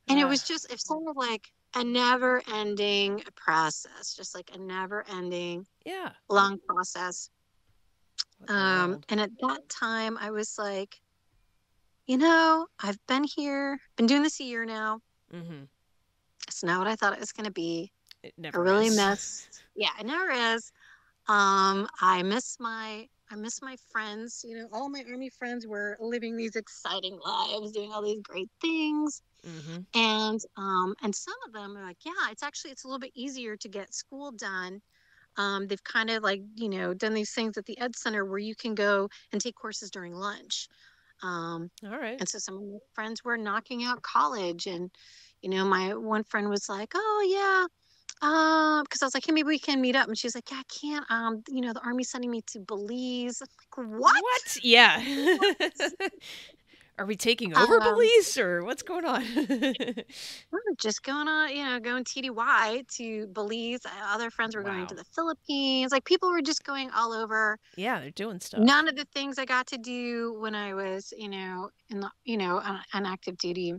and it Ah, was just, it's sort of like a never ending process, just like a never ending yeah. long process. What in the world? And at that time I was like, I've been here, been doing this a year now. Mm-hmm. It's not what I thought it was going to be. It I never really is. miss, yeah, it never is. I miss my friends. All my army friends were living these exciting lives, doing all these great things. Mm-hmm. And some of them are like, yeah, it's a little bit easier to get school done. They've kind of like, done these things at the Ed Center where you can go and take courses during lunch. Um, All right. and so some of my friends were knocking out college, and my one friend was like, "Oh yeah." Because I was like, hey, maybe we can meet up. And she's like, yeah, I can't. The Army's sending me to Belize. I'm like, what? What? Yeah. What? Are we taking over Um, Belize or what's going on? we're just going on, going TDY to Belize. Other friends were going to Wow. the Philippines. Like people were just going all over. Yeah, they're doing None stuff. of the things I got to do when I was, in the, on active duty.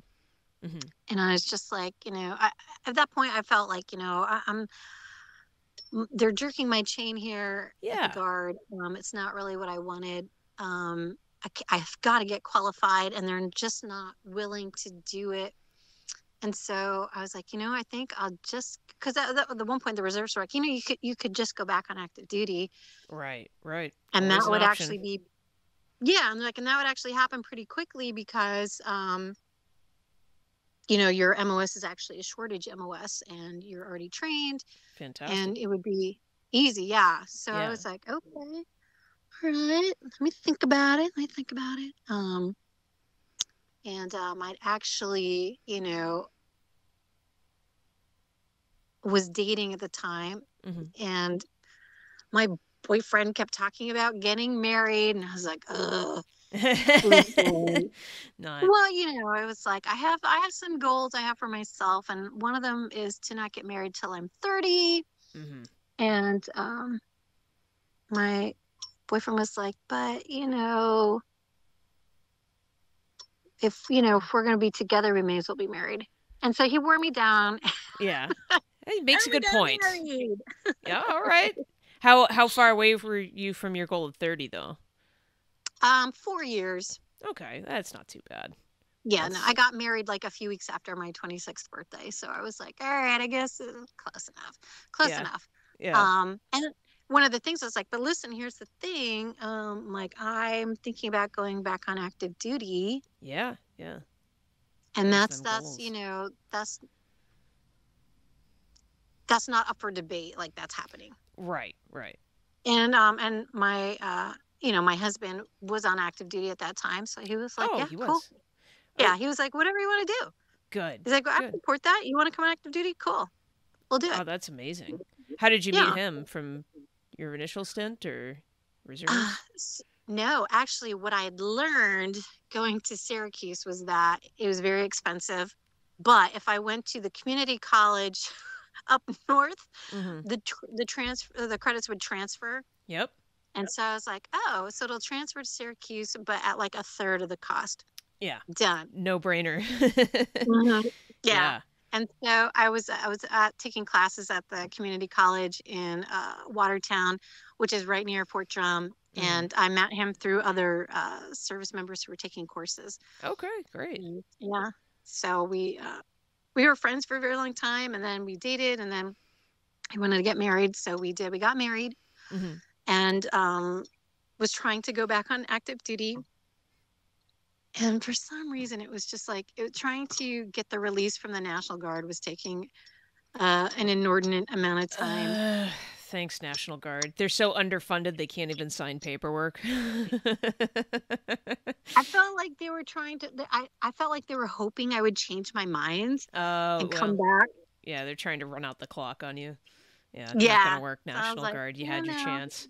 Mm-hmm. And I was just like, at that point, I felt like, they're jerking my chain here at the Yeah. guard. It's not really what I wanted. I've got to get qualified, and they're just not willing to do it. And so I was like, I think I'll just, because at the one point the reserves were like, you could just go back on active duty, Right. Right. and that Always an would option. actually be, yeah, and that would actually happen pretty quickly because your MOS is actually a shortage MOS, and you're already trained, Fantastic. and it would be easy. Yeah. So I Yeah. was like, okay, all right, let me think about it. Let me think about it. And I'd actually, was dating at the time, Mm-hmm. and my boyfriend kept talking about getting married, and I was like, ugh. Listen, Not. well, I was like, I have some goals I have for myself, and one of them is to not get married till I'm 30. Mm-hmm. And my boyfriend was like, but if we're gonna be together, we may as well be married. And so he wore me down, Yeah. He and makes a we good got point. married. Yeah. All right. How far away were you from your goal of 30 though? 4 years. Okay, that's not too bad. Yeah, no, That's I got married like a few weeks after my 26th birthday. So I was like, all right, I guess close enough. Close yeah. enough. Yeah. And one of the things I was like, but listen, here's the thing. Like I'm thinking about going back on active duty. Yeah. Yeah. And There's that's them that's, goals. that's not up for debate. Like that's happening. Right. Right. And my husband was on active duty at that time. So he was like, Oh, yeah, he cool. was. Oh, Yeah. He was like, whatever you want to do. good. He's like, well, I Good. support that. You want to come on active duty? Cool. We'll do it. Oh, that's amazing. How did you meet Yeah. him? From your initial stint or Uh, reserves? no, actually, what I had learned going to Syracuse was that it was very expensive. But if I went to the community college up north, Mm-hmm. the credits would transfer. Yep. And so I was like, oh, so it'll transfer to Syracuse, but at like a third of the cost. Yeah. Done. No brainer. Mhm. Yeah. Yeah. And so I was taking classes at the community college in Watertown, which is right near Fort Drum. Mm-hmm. And I met him through other service members who were taking courses. Okay. Great. Yeah. So we were friends for a very long time, and then we dated, and then I wanted to get married, so we did. We got married, Mm-hmm. and was trying to go back on active duty. And for some reason, it was just like trying to get the release from the National Guard was taking an inordinate amount of time. Thanks, National Guard. They're so underfunded they can't even sign paperwork. I felt like they were trying to. I felt like they were hoping I would change my mind Oh, and come well, back. yeah, they're trying to run out the clock on you. Yeah, not gonna Yeah. work, So I was National like, Guard. You no, had your no, chance.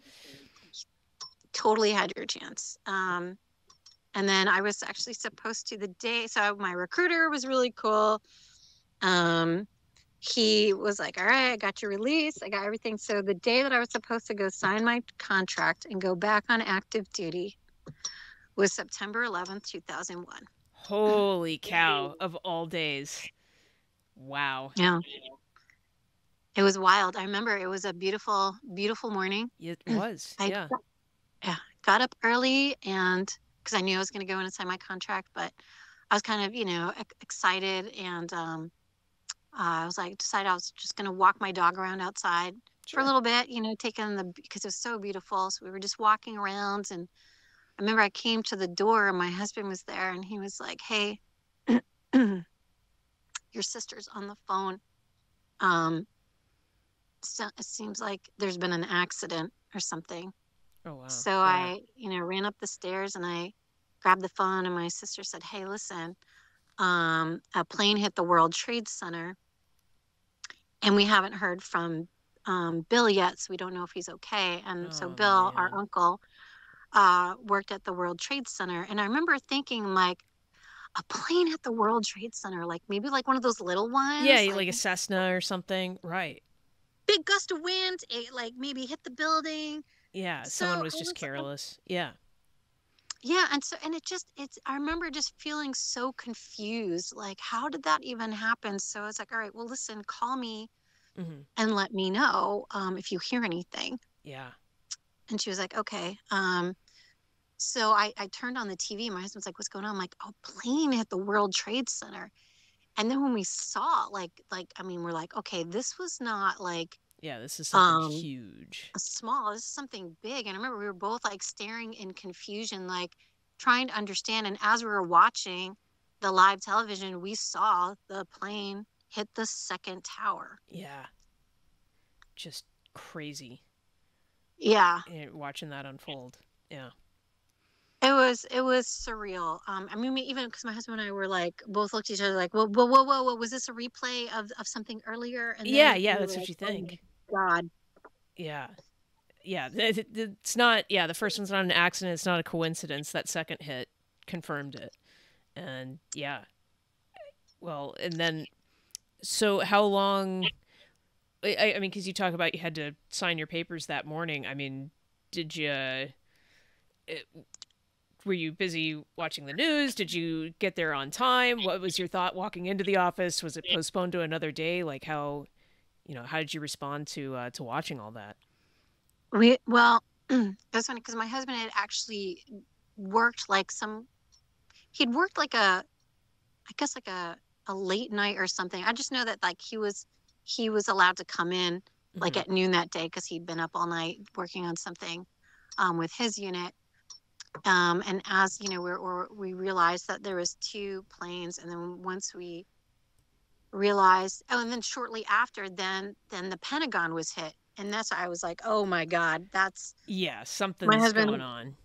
totally had your chance. And then I was actually supposed to the day. So my recruiter was really cool. Um, he was like, all right, I got your release. I got everything. So the day that I was supposed to go sign my contract and go back on active duty was September 11th, 2001. Holy cow, of all days. Wow. Yeah, it was wild. I remember it was a beautiful, beautiful morning. It was. I Yeah. yeah, got up early and because I knew I was going to go in and sign my contract, but I was kind of, excited and I was like, decided I was just going to walk my dog around outside for a Sure. little bit, taking because it was so beautiful. So we were just walking around. And I remember I came to the door and my husband was there and he was like, hey, your sister's on the phone. Um, so it seems like there's been an accident or something. Oh wow. So Yeah. I, ran up the stairs and I grabbed the phone and my sister said, hey, listen, a plane hit the World Trade Center and we haven't heard from Bill yet, so we don't know if he's okay. And so Oh Bill, our man. uncle, worked at the World Trade Center, and I remember thinking like a plane at the World Trade Center, like maybe like one of those little Yeah, ones, like like a Cessna or something. Right. big gust of wind, it like maybe hit the building. Yeah, So someone I was just was, careless. Yeah. yeah, and so and it's I remember just feeling so confused, like how did that even happen? So I was like, all right, well, listen, call me Mhm. and let me know if you hear anything. Yeah. And she was like, okay. So I turned on the TV. My husband's like, what's going on? I'm like, oh, plane at the World Trade Center. And then when we saw, I mean, we're like, okay, this was not like Yeah, this is something um huge. a small. This is something big. And I remember we were both like staring in confusion, like trying to understand. And as we were watching the live television, we saw the plane hit the second tower. Yeah. Just crazy Yeah, watching that unfold. Yeah. it was surreal. I mean, even because my husband and I were like, both looked at each other like, whoa, whoa, whoa, whoa, whoa, was this a replay of something earlier? And Yeah, then yeah, we were that's like, what you oh my think. God. Yeah. Yeah, it's not, yeah, the first one's not an accident, it's not a coincidence. That second hit confirmed it. And yeah. Well, and then so how long I mean, cuz you talk about you had to sign your papers that morning. I mean, did you were you busy watching the news? Did you get there on time? What was your thought walking into the office? Was it postponed to another day? Like how, how did you respond to watching all that? Well, it was funny because my husband had actually worked like he'd worked like I guess like a late night or something. I just know that like he was allowed to come in like Mhm. at noon that day because he'd been up all night working on something with his unit. And as we realized that there was two planes, and then once we realized, oh, and then shortly after, then the Pentagon was hit, and that's I was like, oh my God, that's Yeah, my something's going husband. on.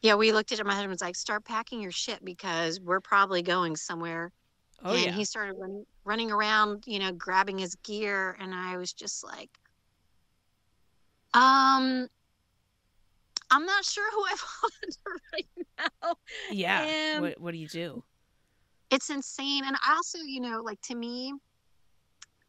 Yeah, we looked at it. My husband's like, start packing your shit because we're probably going somewhere. Oh And he yeah. started running around, grabbing his gear, and I was just like, um. I'm not sure who I follow right now. Yeah. And What do you do? it's insane. And I also, like to me,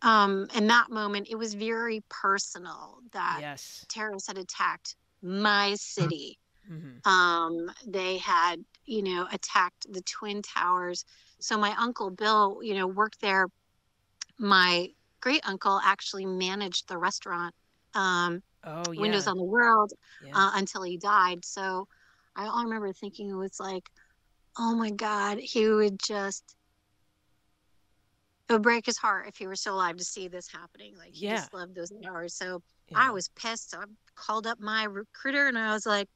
in that moment, it was very personal that Yes. terrorists had attacked my city. Mhm. They had, attacked the Twin Towers. So my uncle Bill, worked there. My great uncle actually managed the restaurant, Oh Windows yeah. on the World, Yeah. until he died. So I remember thinking it was like, oh my God, he would just, it would break his heart if he were still alive to see this happening. Like he Yeah. just loved those hours. So I Yeah. was pissed. So I called up my recruiter and I was like,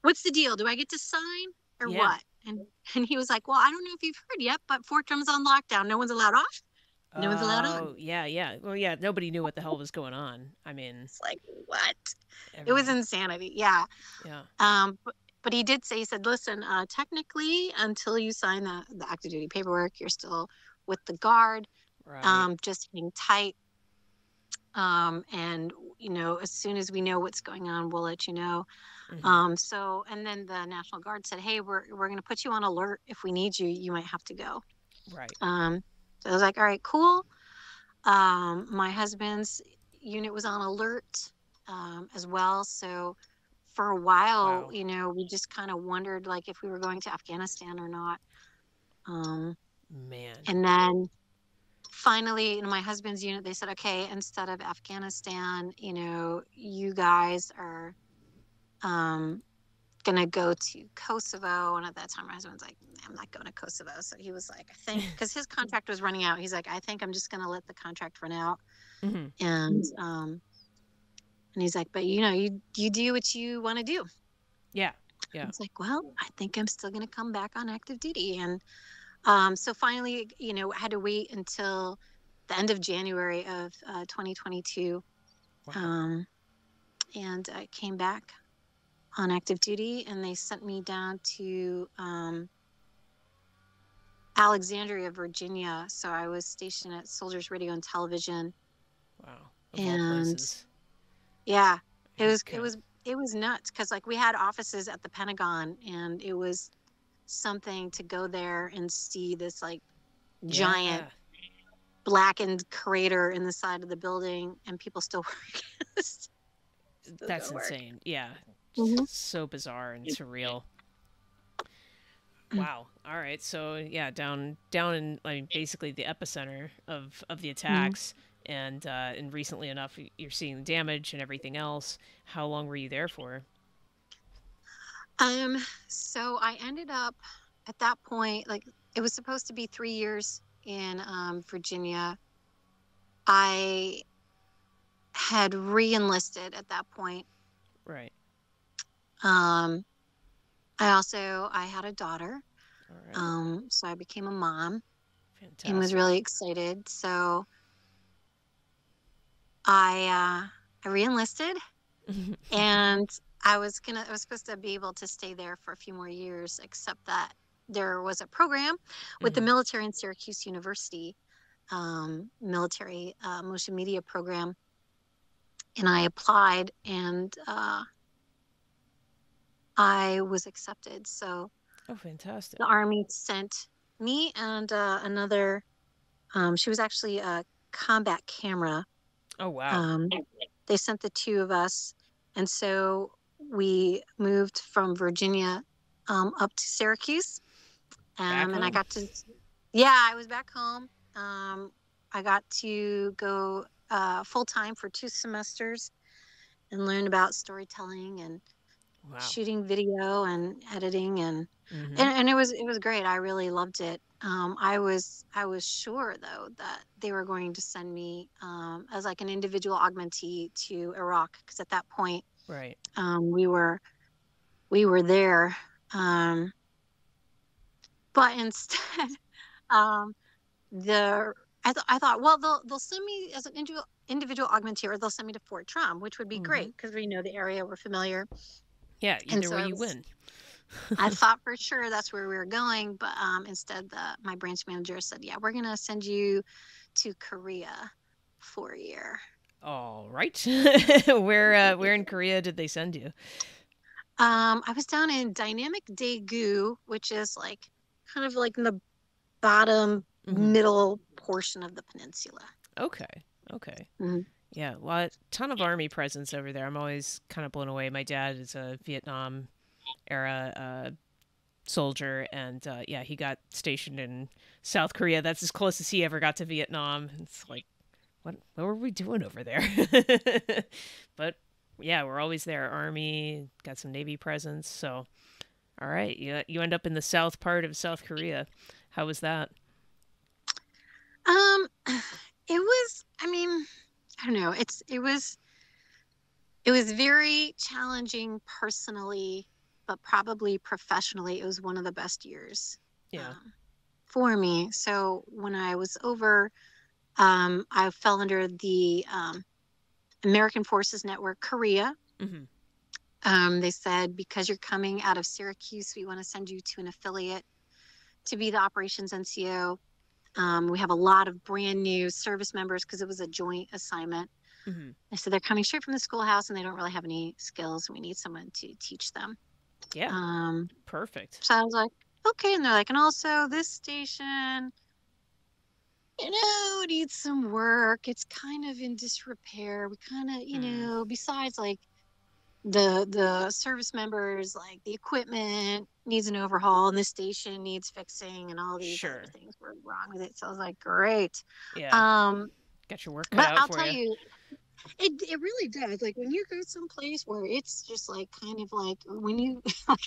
what's the deal? Do I get to sign or Yeah. what? And he was like, well, I don't know if you've heard yet, but Fort Drum's on lockdown. No one's allowed off. No one's allowed on. Oh, yeah, yeah. Well, yeah, nobody knew what the hell was going on. I mean, It's like, what? It was everyone. insanity. Yeah. Yeah. But he did say, he said, listen, technically, until you sign the active duty paperwork, you're still with the guard, Right. just hang tight. And, as soon as we know what's going on, we'll let you know. Mhm. So, and then the National Guard said, hey, we're going to put you on alert. If we need you, you might have to go. Right. So I was like, all right, cool. My husband's unit was on alert as well. So for a while, Wow. we just kind of wondered like if we were going to Afghanistan or not. Um, Man. and then finally, in my husband's unit, they said, okay, instead of Afghanistan, you guys are um, gonna go to Kosovo. And at that time, my husband's like, I'm not going to Kosovo. So he was like, I think, because his contract was running out, he's like, I think I'm just gonna let the contract run out. Hmm. And he's like, but you do what you want to do. Yeah. I Yeah. was like, well, I think I'm still gonna come back on active duty. And so finally, I had to wait until the end of January of 2022. Wow. Um, and I came back on active duty, and they sent me down to Alexandria, Virginia. So I was stationed at Soldiers Radio and Television. Wow. Of all And places. yeah, it And was it was it was nuts because like we had offices at the Pentagon, and it was something to go there and see this like giant yeah. blackened crater in the side of the building, and people still work. Still That's go work. insane. Yeah. Hmm. So bizarre and surreal. Wow. All right. So yeah, down in like basically the epicenter of the Hmm. attacks, and recently enough, you're seeing the damage and everything else. How long were you there for? Um, so I ended up at that point, like it was supposed to be 3 years in Virginia. I had re-enlisted at that point. Right. Um, I had a daughter. All right. So I became a mom and was Fantastic. really excited. So I re-enlisted, and I was supposed to be able to stay there for a few more years, except that there was a program with the Hmm. military in Syracuse University, military motion media program, and I applied, and I was accepted. So Oh, fantastic. the Army sent me and another. She was actually a combat camera. Oh, wow. Um, they sent the two of us, and so we moved from Virginia up to Syracuse. Back And I home. got to, yeah, I was back home. I got to go full time for 2 semesters and learn about storytelling and Wow. shooting video and editing, and Hmm. and, and it was great. I really loved it. I was sure though that they were going to send me as like an individual augmentee to Iraq, because at that point Right. um, we were there, um, but instead um, the I thought, well, they'll send me as an individual augmentee, or they'll send me to Fort Drum, which would be Hmm. great because we know the area, we're familiar. Yeah. And Either so way, you win. I thought for sure that's where we were going, but instead my branch manager said, yeah, we're gonna send you to Korea for a year. All right. Where in Korea did they send you? I was down in Dynamic Daegu, which is like kind of like in the bottom Hmm. middle portion of the peninsula. Okay. Okay. Mhm. Yeah, ton of army presence over there. I'm always kind of blown away. My dad is a Vietnam era soldier, and yeah, he got stationed in South Korea. That's as close as he ever got to Vietnam. It's like, what were we doing over there? But yeah, we're always there. Army, got some Navy presence. So, all right, you end up in the south part of South Korea. How was that? Um, it was, I mean, I don't know. It was very challenging personally, but probably professionally, it was one of the best years Yeah. um, for me. So when I was over, I fell under the American Forces Network Korea. Hmm. They said, because you're coming out of Syracuse, we want to send you to an affiliate to be the operations NCO. We have a lot of brand new service members because it was a joint assignment. Hmm. I said they're coming straight from the schoolhouse and they don't really have any skills. We need someone to teach them. Yeah. Um, Perfect. so I was like, okay. And they're like, and also this station, needs some work. It's kind of in disrepair. We kind of, Mm, besides like the service members, like the equipment needs an overhaul and the station needs fixing and all these other sure. things were wrong with it. So I was like, great. Yeah. Um, Got your work cut but out I'll for tell you. you, it really does. Like when you go someplace where it's just like kind of like when you like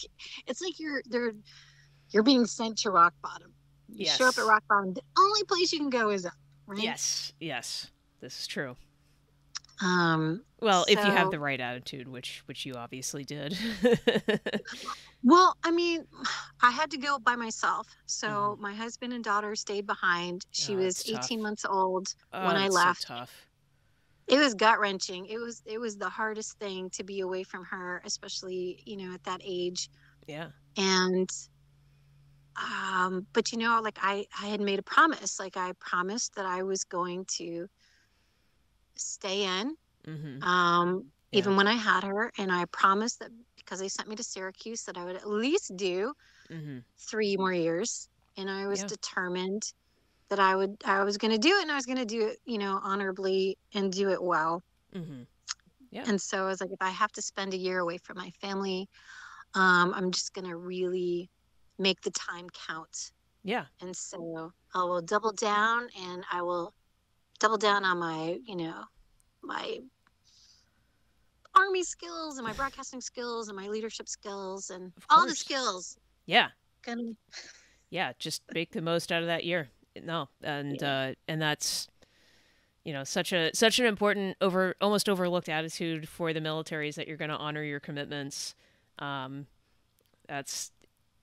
it's like you're being sent to rock bottom. You show up at Yes. rock bottom. The only place you can go is up, right? Yes. Yes. This is true. Um, Well, if you have so the right attitude, which you obviously did. well, I mean, I had to go by myself. Hmm. So my husband and daughter stayed behind. She Oh, was that's 18 tough. months old when Oh, I that's so left. tough. It was gut wrenching. It was the hardest thing to be away from her, especially, at that age. Yeah. And but like I had made a promise. Like I promised that I was going to stay in Hmm. Yeah. even when I had her, and I promised that because they sent me to Syracuse that I would at least do Hmm. 3 more years, and I was Yeah. determined that I was going to do it, and I was going to do it, honorably and do it well. Hmm. Yeah. And so I was like, if I have to spend a year away from my family, I'm just going to really make the time count. Yeah. And so I will double down, and I will double down on my army skills and my broadcasting skills and my leadership skills and Of all the course. skills. Yeah. Gonna, Yeah. Just make the most out of that year. No, yeah. and that's such an important almost overlooked attitude for the military is that you're going to honor your commitments. Um, that's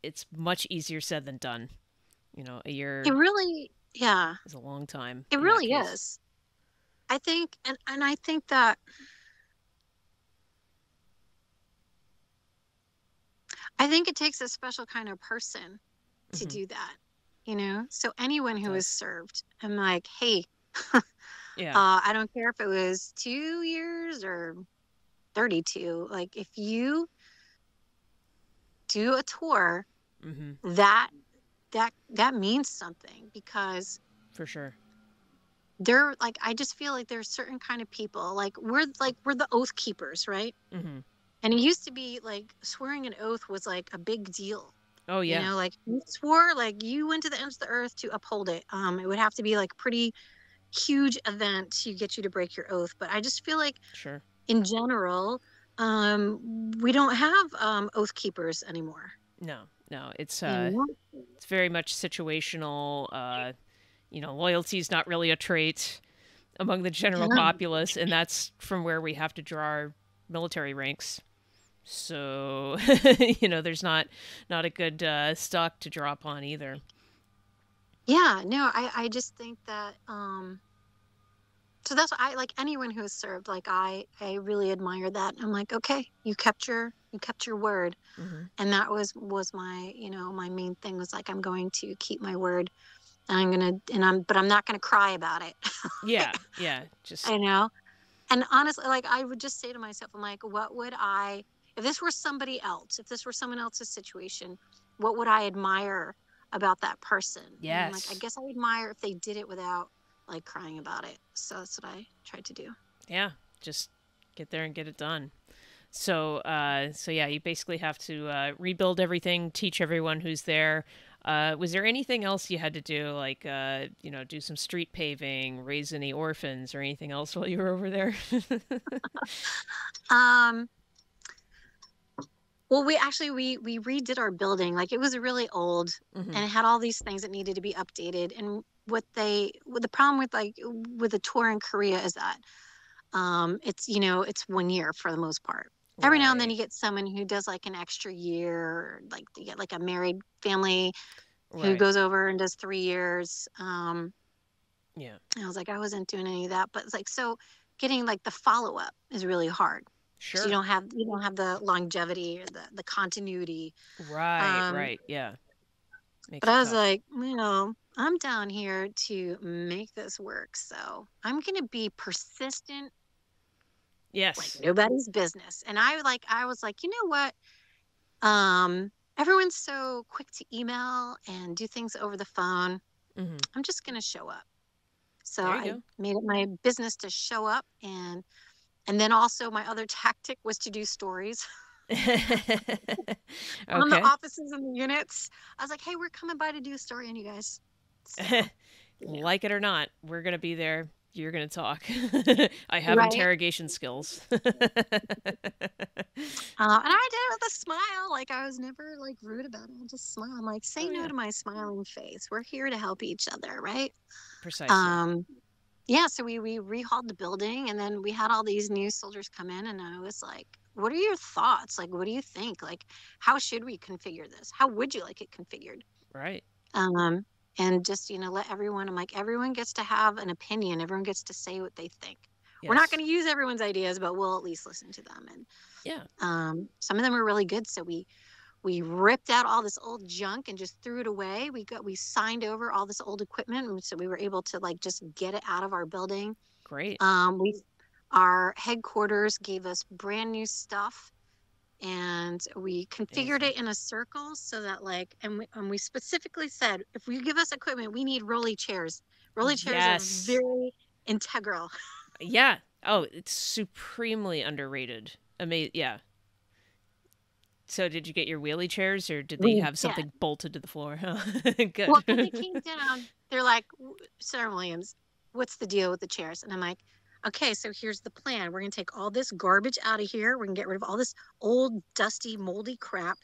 it's much easier said than done. A It year really, yeah, is a long time it in that really case. is. I think, and I think that it takes a special kind of person to Hmm. do that, So anyone It who has does. served, I'm like, hey, Yeah. I don't care if it was 2 years or 32. Like if you do a tour, Hmm. that that means something because For sure. they're like I just feel like there's certain kind of people like we're the oath keepers, right? Hmm. And it used to be like swearing an oath was like a big deal. Oh yeah. Like you swore, like you went to the ends of the earth to uphold it. It would have to be like pretty huge event to get you to break your oath. But I just feel like Sure. in general, we don't have oath keepers anymore. No. No. You know? It's very much situational. Loyalty is not really a trait among the general Yeah. populace, and that's from where we have to draw our military ranks. So, there's not a good stock to draw upon either. Yeah, no, I just think that so that's what I like anyone who has served, like I really admire that. I'm like, okay, you kept your word. Hmm. And that was my, my main thing was like I'm going to keep my word. And I'm not gonna cry about it. Yeah, yeah, just I know. And honestly, like I would just say to myself, I'm like, what would I if this were somebody else, if this were someone else's situation, what would I admire about that person? And I'm like, I yes, guess I admire if they did it without like crying about it. So that's what I tried to do. yeah, just get there and get it done. So yeah, you basically have to rebuild everything, teach everyone who's there. Was there anything else you had to do, like do some street paving, raise any orphans, or anything else while you were over there? Um, well, we redid our building. Like it was really old Hmm. and it had all these things that needed to be updated. And what the problem with like with a tour in Korea is that it's 1 year for the most part. Every now and then Right, you get someone who does like an extra year, or like you get like a married family who right, goes over and does 3 years. yeah, And I was like, I wasn't doing any of that, but it's like so getting like the follow up is really hard because you sure, don't have you don't have the longevity or the continuity. right, Um, right, yeah, but makes it I was tough. like, I'm down here to make this work, so I'm gonna be persistent like Yes. nobody's business. And I was like, you know what? Everyone's so quick to email and do things over the phone. Hmm. I'm just gonna show up. So There I you made it my business to show up, and then also my other tactic was to do stories go. on the Okay. offices and the units. I was like, hey, we're coming by to do a story on you guys. So, yeah. Like it or not, we're going to be there. You're going to talk. I have Right. interrogation skills. And I did it with a smile. Like I was never like rude about it. I just smile. I'm like, say Oh, no yeah. to my smiling face. We're here to help each other, right? Precisely. Um, yeah, so we rehauled the building, and then we had all these new soldiers come in, and I was like, what are your thoughts? Like, what do you think? Like, how should we configure this? How would you like it configured? Right. Um, and just, let everyone, I'm like, everyone gets to have an opinion. Everyone gets to say what they think. We're not Yes. going to use everyone's ideas, but we'll at least listen to them. And Yeah. some of them were really good. So we ripped out all this old junk and just threw it away. We signed over all this old equipment, and so we were able to like just get it out of our building. Great. We our headquarters gave us brand new stuff, and we configured Amazing. it in a circle so that like, and we specifically said, if you give us equipment, we need rolly chairs. Rolly chairs are Yes. very integral. Yeah. Oh, it's supremely underrated. Yeah. So, did you get your wheelie chairs, or did they We have did. something bolted to the floor? Well, because they Good. came down, they're like, Sarah Williams, what's the deal with the chairs? And I'm like, okay, so here's the plan. We're going to take all this garbage out of here. We're going to get rid of all this old, dusty, moldy crap,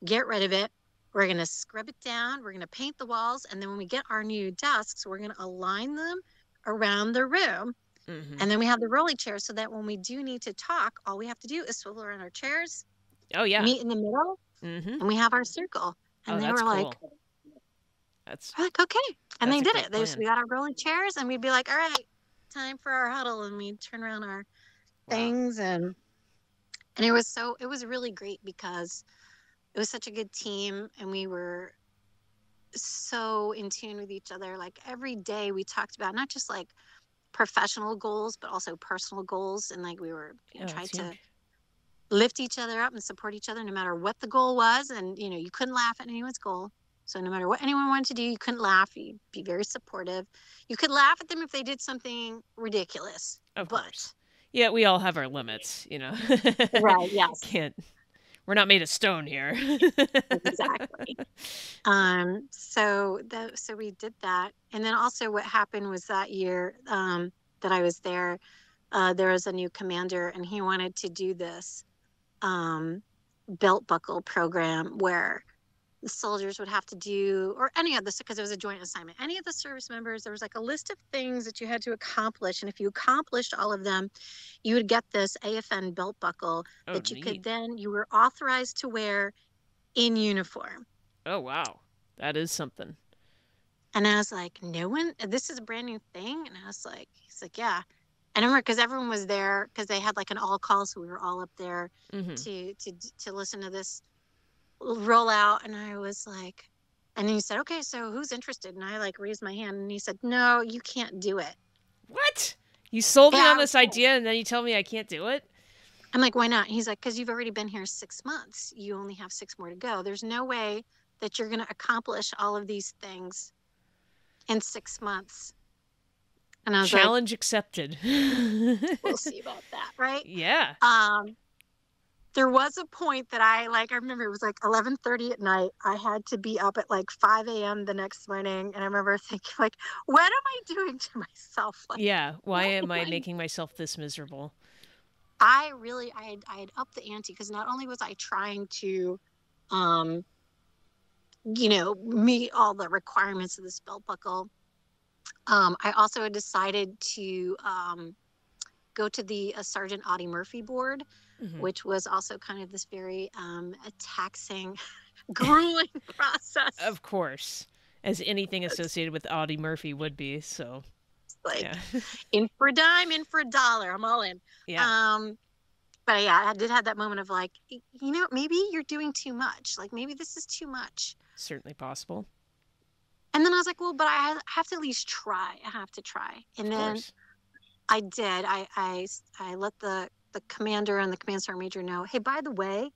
get rid of it. We're going to scrub it down. We're going to paint the walls. And then when we get our new desks, we're going to align them around the room. Hmm. And then we have the rolly chairs so that when we do need to talk, all we have to do is swivel around our chairs, Oh, yeah. meet in the middle, Hmm. and we have our circle. Oh, And they that's were like, cool. That's we're like, okay. And that's they a did great it. They plan. we got our rolling chairs, and we'd be like, all right, time for our huddle. And we'd turn around our Wow. things, and it was really great because it was such a good team, and we were so in tune with each other. Like every day we talked about not just like professional goals, but also personal goals. And like we were, Oh, trying that's to huge. lift each other up and support each other no matter what the goal was. And, you couldn't laugh at anyone's goal. So no matter what anyone wanted to do, you couldn't laugh. You'd be very supportive. You could laugh at them if they did something ridiculous. Of course. But Yeah, we all have our limits, right, yes, Can't. We're not made of stone here. exactly. So we did that. And then also what happened was that year that I was there was a new commander, and he wanted to do this um belt buckle program where the soldiers would have to do, or any of this, because it was a joint assignment, any of the service members, there was like a list of things that you had to accomplish. And if you accomplished all of them, you would get this AFN belt buckle Oh, that neat. you were authorized to wear in uniform. Oh, wow. That is something. And I was like, no one, this is a brand new thing. And I was like, he's like, yeah. And I remember because everyone was there because they had like an all call. So we were all up there Hmm. to listen to this roll out. And I was like, and he said, okay, so who's interested? And I like raised my hand, and he said, no, you can't do it. What? You sold me Yeah, on I was this pissed. idea and then you tell me I can't do it? I'm like, why not? He's like, because you've already been here 6 months. You only have 6 more to go. There's no way that you're going to accomplish all of these things in 6 months. And I was like, Challenge accepted. we'll see about that, right? Yeah. Um, there was a point that I remember it was like 11:30 at night. I had to be up at like 5 a.m. the next morning. And I remember thinking like, what am I doing to myself? Like, Yeah. Why what am am I I? making myself this miserable? I had upped the ante because not only was I trying to, um, meet all the requirements of this belt buckle, I also had decided to, go to the Sergeant Audie Murphy board, Hmm. which was also kind of this very taxing, grueling process. Of course. As anything associated with Audie Murphy would be. So, Like yeah. in for a dime, in for a dollar, I'm all in. Yeah. Um, but yeah, I did have that moment of like, maybe you're doing too much. Like maybe this is too much. Certainly possible. And then I was like, well, but I have to at least try. I have to try. Of And then course. I did. I let the commander and the command sergeant major know, hey, by the way,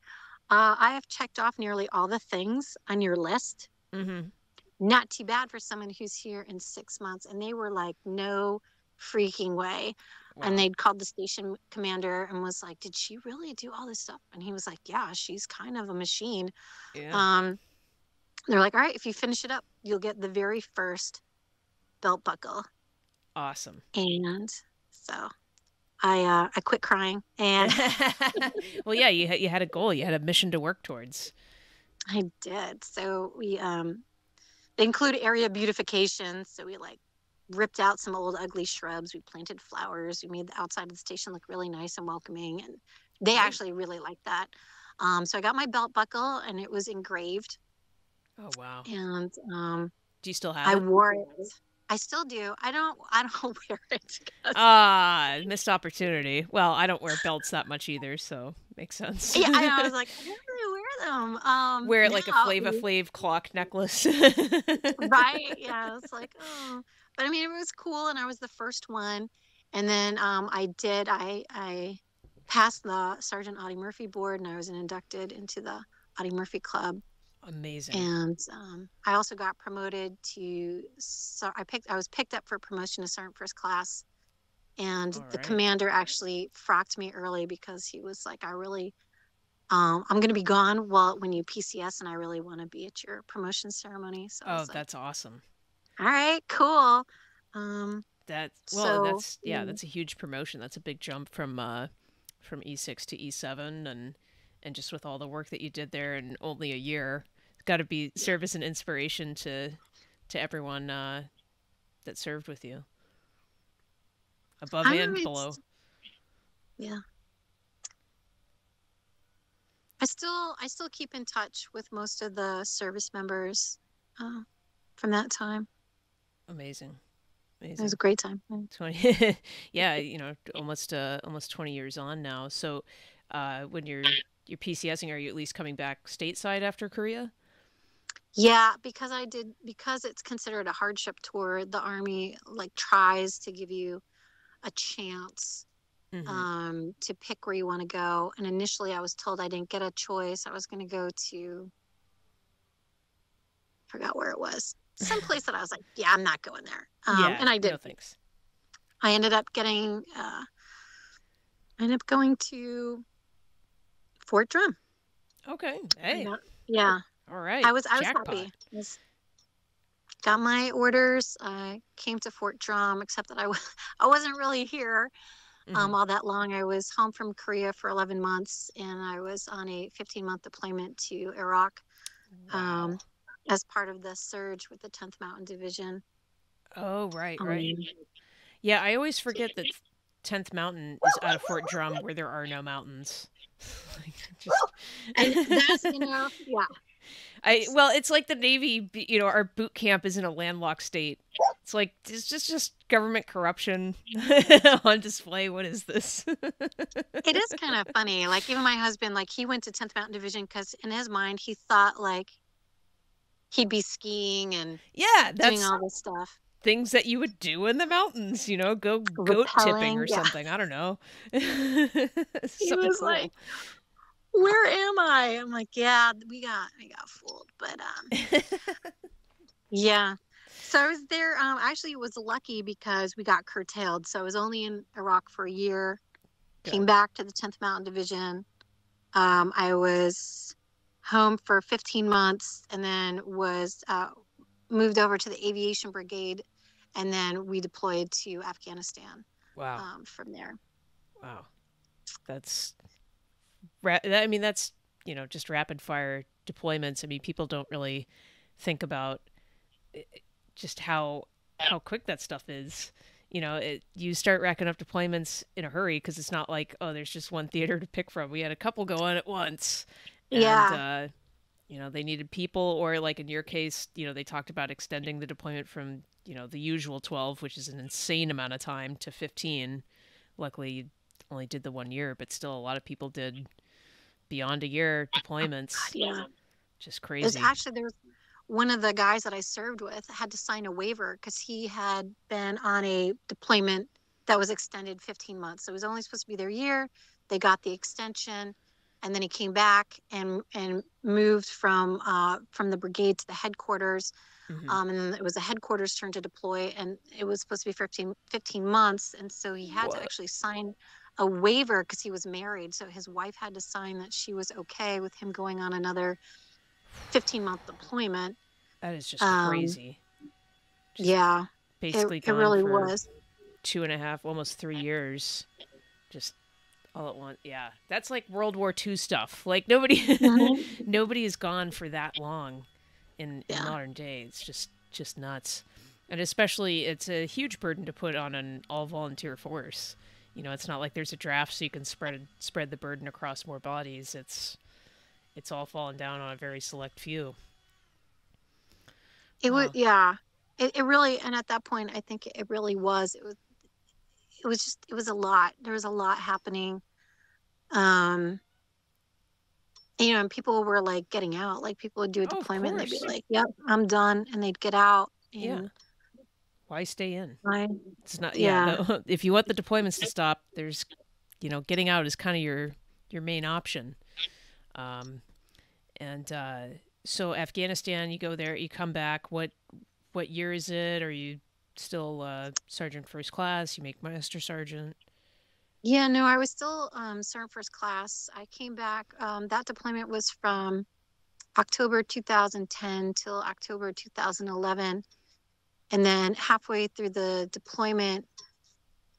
I have checked off nearly all the things on your list. Hmm. not too bad for someone who's here in 6 months. And they were like, no freaking way. And Wow. they'd called the station commander and was like, did she really do all this stuff? And he was like, yeah, she's kind of a machine. Yeah. Um, they're like, all right, if you finish it up, you'll get the very first belt buckle. Awesome. And so I quit crying and Well, yeah, you had a goal, you had a mission to work towards. I did. So they include area beautification. So we like ripped out some old ugly shrubs. We planted flowers. We made the outside of the station look really nice and welcoming. And they Great. actually really liked that. So I got my belt buckle and it was engraved. Oh, wow. And Do you still have I it? wore it. I still do. I don't wear it. Ah, missed opportunity. Well, I don't wear belts that much either, so makes sense. Yeah, I was like, I don't really wear them. Wear it like a Now, Flava Flav clock necklace. right? Yeah, it's like, oh, but I mean, it was cool, and I was the first one. And then I passed the Sergeant Audie Murphy board, and I was inducted into the Audie Murphy Club. Amazing. And I also got promoted to, so I was picked up for promotion to Sergeant First Class. And All the right. commander actually frocked me early because he was like, I'm going to be gone when you PCS, and I really want to be at your promotion ceremony. So I Oh, was like, that's awesome. all right, cool. Um, so That's a huge promotion. That's a big jump from E6 to E7 and just with all the work that you did there in only a year. It's got to be serve as an inspiration to everyone that served with you, above I don't and know, below. yeah. I still keep in touch with most of the service members uh, from that time. Amazing. It was a Amazing. great time. 20 yeah, almost 20 years on now. So when you're PCSing, are you at least coming back stateside after Korea? Yeah, because it's considered a hardship tour, the Army like tries to give you a chance Mm-hmm. to pick where you want to go. And initially I was told I didn't get a choice. I was going to go to, I forgot where it was, some place that I was like, yeah, I'm not going there. Yeah, And I no did. thanks. I ended up going to Fort Drum. Okay. I Hey. got, yeah, All right. I was Jackpot. happy. Got my orders. I came to Fort Drum, except that I wasn't really here Mm-hmm. all that long. I was home from Korea for 11 months, and I was on a 15-month deployment to Iraq Wow. um, as part of the surge with the 10th Mountain Division. Oh, right, right. Um, Yeah, I always forget that 10th Mountain is out of Fort Drum where there are no mountains. Like, just and that's, yeah, I well, it's like the Navy, our boot camp is in a landlocked state. It's like it's just government corruption on display. What is this? it is kind of funny. Like even my husband, like he went to 10th Mountain Division because in his mind he thought like he'd be skiing and Yeah, doing that's all this stuff. things that you would do in the mountains, go goat tipping Rappelling, or yeah. something. I don't know. He Something was cool. like, where am I? I'm like, yeah, we got fooled. But yeah. So I was there. Actually was lucky because we got curtailed. So I was only in Iraq for a year, came Good. back to the 10th Mountain Division. I was home for 15 months and then was moved over to the Aviation Brigade. And then we deployed to Afghanistan Wow. from there. Wow. That's I mean that's, just rapid fire deployments. I mean, people don't really think about just how quick that stuff is. You start racking up deployments in a hurry because it's not like, oh, there's just one theater to pick from. We had a couple going at once, and Yeah. they needed people, or like in your case, they talked about extending the deployment from the usual 12, which is an insane amount of time, to 15. Luckily, you only did the 1 year, but still, a lot of people did beyond a year deployments. Yeah. Just There's crazy. actually there was one of the guys that I served with had to sign a waiver because he had been on a deployment that was extended 15 months. So it was only supposed to be their year. They got the extension, and then he came back and moved from the brigade to the headquarters. Hmm. And then it was a headquarters turn to deploy, and it was supposed to be 15 months. And so he had to What? actually sign a waiver because he was married. So his wife had to sign that she was okay with him going on another 15-month deployment. That is just Um, crazy. Just yeah, basically it gone really for was. 2.5, almost 3 years. Just all at once. Yeah, that's like World War II stuff. Like nobody, Hmm. nobody is gone for that long in Yeah. modern day. It's just nuts, and especially it's a huge burden to put on an all volunteer force. You know, it's not like there's a draft so you can spread the burden across more bodies. It's all falling down on a very select few. It was, Wow. yeah. It really, and at that point, I think it really was. It was a lot. There was a lot happening. Um, and people were like getting out. Like people would do a Oh, of deployment and they'd be course. like, "Yep, I'm done," and they'd get out. Yeah. And Why stay in? I, It's not. Yeah. yeah, The, if you want the deployments to stop, there's, getting out is kind of your main option. Um, and so Afghanistan, you go there, you come back. What year is it? Are you still sergeant first class? You make master sergeant. yeah. No, I was still sergeant first class. I came back. That deployment was from October 2010 till October 2011, and then halfway through the deployment,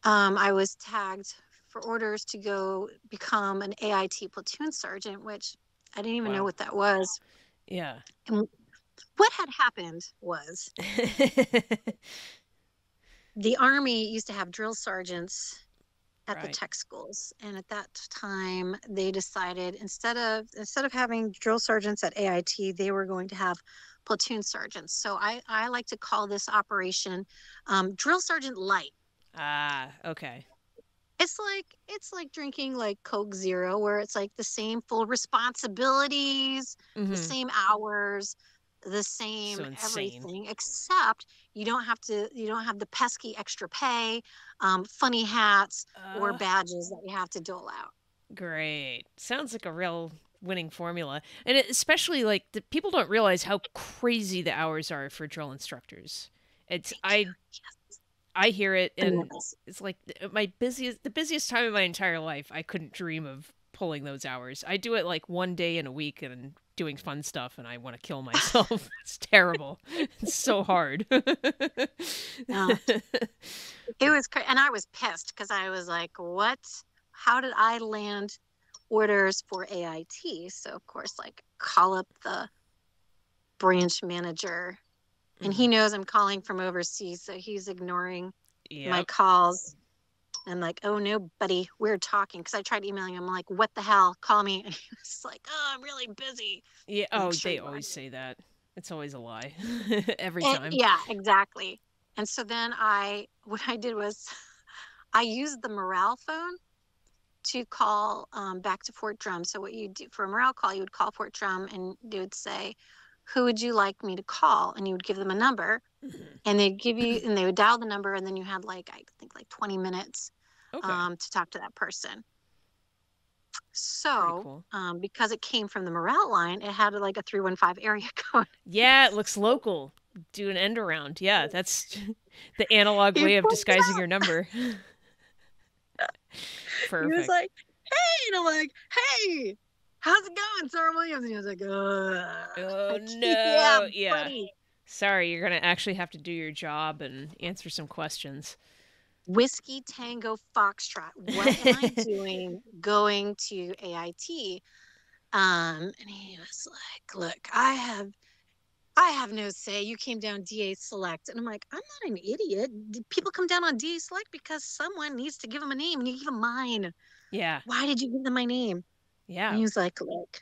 I was tagged for orders to go become an AIT platoon sergeant, which I didn't even know Wow. what that was. Yeah. And what had happened was the Army used to have drill sergeants at the Right. tech schools, and at that time they decided instead of having drill sergeants at AIT, they were going to have platoon sergeants. So I like to call this operation drill sergeant light. Ah. Okay. It's like drinking like Coke Zero, where it's like the same full responsibilities, the Mm-hmm. same hours, the So same insane. everything, except you don't have the pesky extra pay, funny hats, or Uh. badges that you have to dole out. Great. Sounds like a real winning formula. And especially like the people don't realize how crazy the hours are for drill instructors. It's They do. Yes. I hear it and Bananas. it's like the busiest time of my entire life. I couldn't dream of pulling those hours. I do it like one day in a week and doing fun stuff and I want to kill myself. It's terrible. It's so hard. No, it was and I was pissed because I was like, what? How did I land orders for AIT? So of course, like call up the branch manager, and he Mhm. knows I'm calling from overseas, so he's ignoring my Yep. calls. And like, oh no, buddy, we're talking. Because I tried emailing him, like, what the hell? Call me. And he was like, oh, I'm really busy. Yeah, I'm like, oh, sure they you are. always say that. It's always a lie. Every And, time. yeah, exactly. And so then what I did was I used the morale phone to call back to Fort Drum. So what you do for a morale call, you would call Fort Drum and they would say, who would you like me to call? And you would give them a number, Mhm. and they would dial the number, and then you had like, I think like 20 minutes Okay. to talk to that person. Pretty So cool. because it came from the morale line, it had like a 315 area code. Yeah, it looks local. Do an end around. Yeah, that's the analog He way of pulled it disguising out. your number. He was Perfect. like, hey, and I'm like, hey, how's it going, Sarah Williams? And he was like, Oh like, yeah, no. Yeah. buddy. Sorry, you're going to actually have to do your job and answer some questions. Whiskey Tango Foxtrot. What am I doing going to AIT? And he was like, look, I have no say. You came down DA Select. And I'm like, I'm not an idiot. People come down on DA Select because someone needs to give them a name, and you give them mine. Yeah. Why did you give them my name? And Yeah. he's like, look,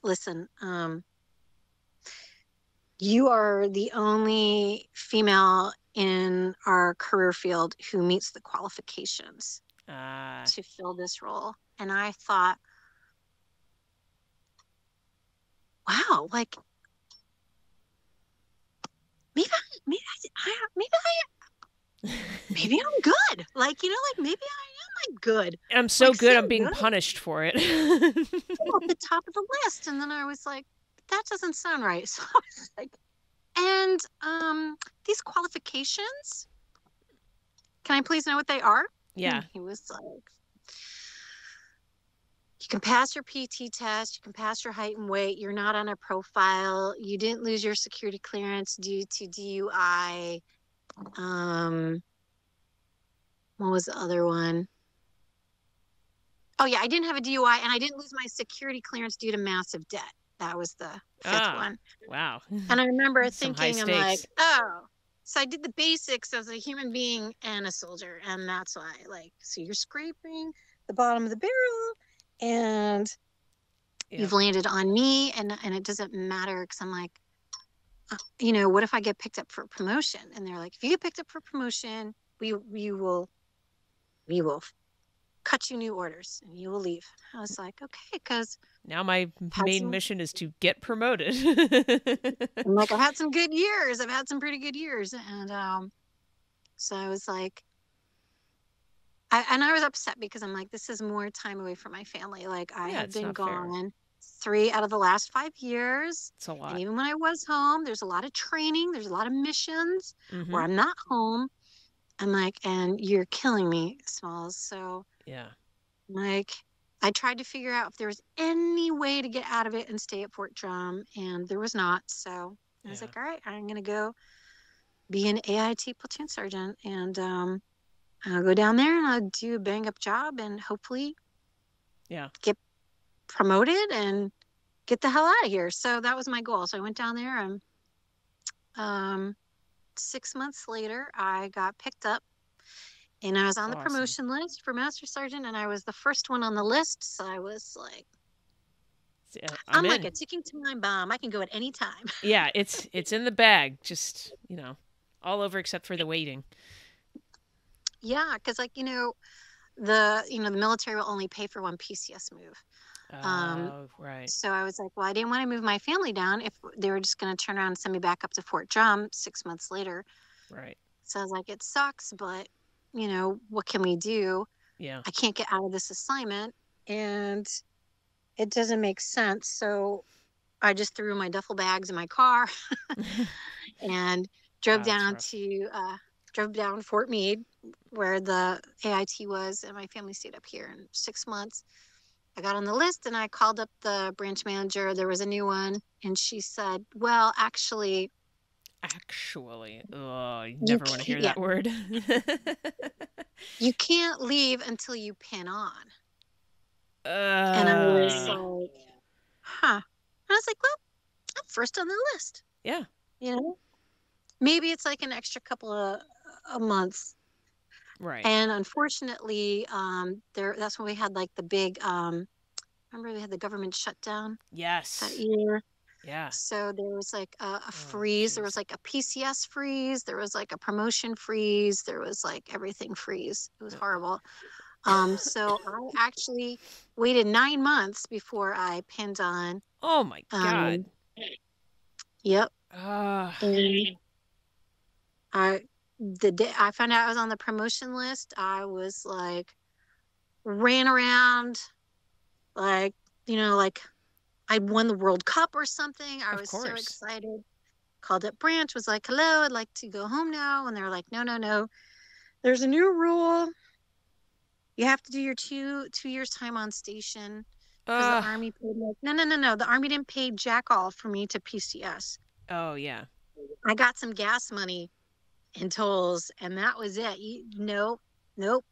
listen, you are the only female in our career field who meets the qualifications Uh to fill this role. And I thought, wow, like maybe I'm good. Like, like maybe I am like good. I'm so Like good seem I'm being good punished for it. at the top of the list. And then I was like, that doesn't sound right. So I was like, and these qualifications, can I please know what they are? Yeah. And he was like, you can pass your PT test, you can pass your height and weight, you're not on a profile, you didn't lose your security clearance due to DUI. What was the other one? Oh yeah, I didn't have a DUI and I didn't lose my security clearance due to massive debt. That was the fifth Ah, one. wow. And I remember Some high thinking, I'm like, stakes. oh, so I did the basics as a human being and a soldier. And that's why, like, so you're scraping the bottom of the barrel and Yep. you've landed on me. And it doesn't matter because I'm like, what if I get picked up for promotion? And they're like, if you get picked up for promotion, we will cut you new orders and you will leave. I was like, okay, because Now my I've had main some, mission is to get promoted. I'm like, I've had some good years. I've had some pretty good years. And so I was like, I was upset because I'm like, this is more time away from my family. Like I Yeah, have it's been not fair. gone 3 out of the last 5 years. It's a And lot. even when I was home, there's a lot of training, there's a lot of missions Mm-hmm. where I'm not home. I'm like, and you're killing me, Smalls. So Yeah. like I tried to figure out if there was any way to get out of it and stay at Fort Drum, and there was not. So I was Yeah. like, all right, I'm gonna go be an AIT platoon sergeant, and I'll go down there and I'll do a bang up job and hopefully Yeah. get promoted and get the hell out of here. So that was my goal. So I went down there and um 6 months later I got picked up and I was It's on the awesome. promotion list for master sergeant and I was the first one on the list. So I was like, I'm I'm like in. a ticking time bomb. I can go at any time. Yeah, it's in the bag. Just, all over except for the waiting. Yeah, because like the military will only pay for one PCS move. Um, Oh, right. so I was like, well, I didn't want to move my family down if they were just going to turn around and send me back up to Fort Drum 6 months later. Right. So I was like, it sucks, but what can we do? Yeah. I can't get out of this assignment and it doesn't make sense. So I just threw my duffel bags in my car and drove Wow, that's down rough. to drove down Fort Meade where the AIT was, and my family stayed up here in 6 months. I got on the list and I called up the branch manager. There was a new one, and she said, "Well, actually, Actually, oh, you you never want to can't. hear Yeah, that word. you can't leave until you pin on." And I was uh, like, "Huh?" And I was like, "Well, I'm first on the list. yeah, You know, maybe it's like an extra couple of months." right. And unfortunately, that's when we had like the big remember we had the government shutdown that Yes. year. Yeah. So there was like a Oh, freeze. There was jeez. like a PCS freeze. There was like a promotion freeze. There was like everything freeze. It was horrible. So I actually waited 9 months before I pinned on. Oh my God. Um, yep. Uh, And I the day I found out I was on the promotion list, I was like ran around like I won the World Cup or something. I of was so course. excited. Called up branch, was like, hello, I'd like to go home now. And they're like, no, no, no. There's a new rule. You have to do your two years time on station because the Uh, army paid like no, no, no, no. The army didn't pay jack all for me to PCS. oh yeah. I got some gas money and tolls, and that was it. Nope, nope.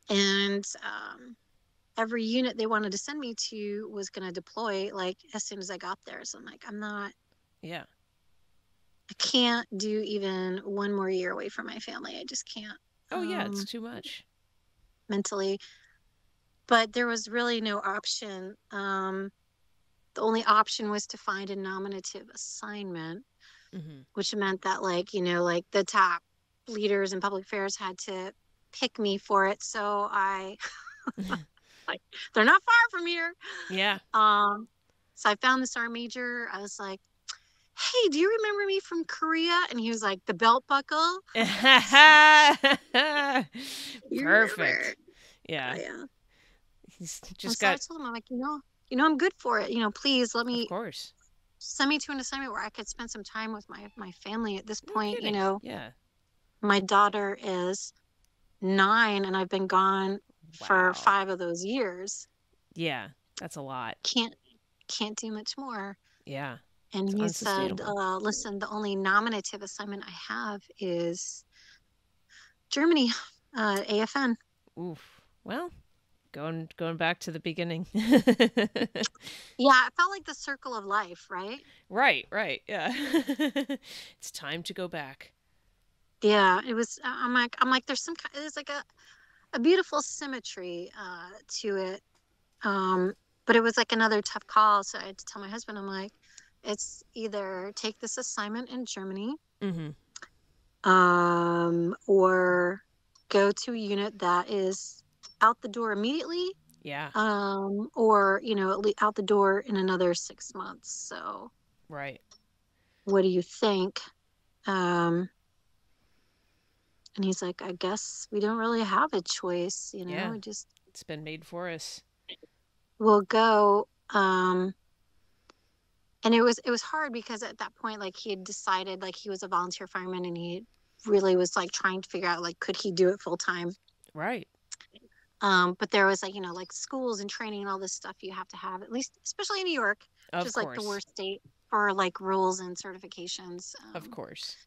And every unit they wanted to send me to was going to deploy like as soon as I got there. So I'm like, Yeah. I can't do even one more year away from my family. I just can't Oh yeah, it's too much. mentally. But there was really no option. The only option was to find a nominative assignment, Hmm. which meant that like the top leaders in public affairs had to pick me for it. So I like they're not far from here. Yeah. Um, so I found this sergeant major. I was like, hey, do you remember me from Korea? And he was like, the belt buckle. You remember? Perfect. Yeah. Yeah. He's And just so I got, told him, I'm like, I'm good for it. Please let of me course. send me to an assignment where I could spend some time with my family. At this No point, kidding. Yeah. my daughter is 9 and I've been gone for Wow. 5 of those years. Yeah. That's a lot. Can't can't do much more. Yeah. And It's he said, unsustainable. listen, the only nominative assignment I have is Germany, AFN. Oof. Well, going back to the beginning. Yeah, it felt like the circle of life, right? Right, right. Yeah. It's time to go back. Yeah, it was. I'm like, there's some kind. There's like a beautiful symmetry to it. Um, but it was like another tough call. So I had to tell my husband, I'm like, it's either take this assignment in Germany, Mhm. or go to a unit that is out the door immediately, Yeah. or out the door in another 6 months. So Right. what do you think? Um, and he's like, I guess we don't really have a choice, Yeah. we just It's been made for us. will go. And it was hard because at that point, like, he had decided, like, he was a volunteer fireman and he really was like trying to figure out, like, could he do it full time. Right. But there was, like, like schools and training and all this stuff you have to have, at least, especially in New York, which Of is like the course. worst state for like rules and certifications. Of course.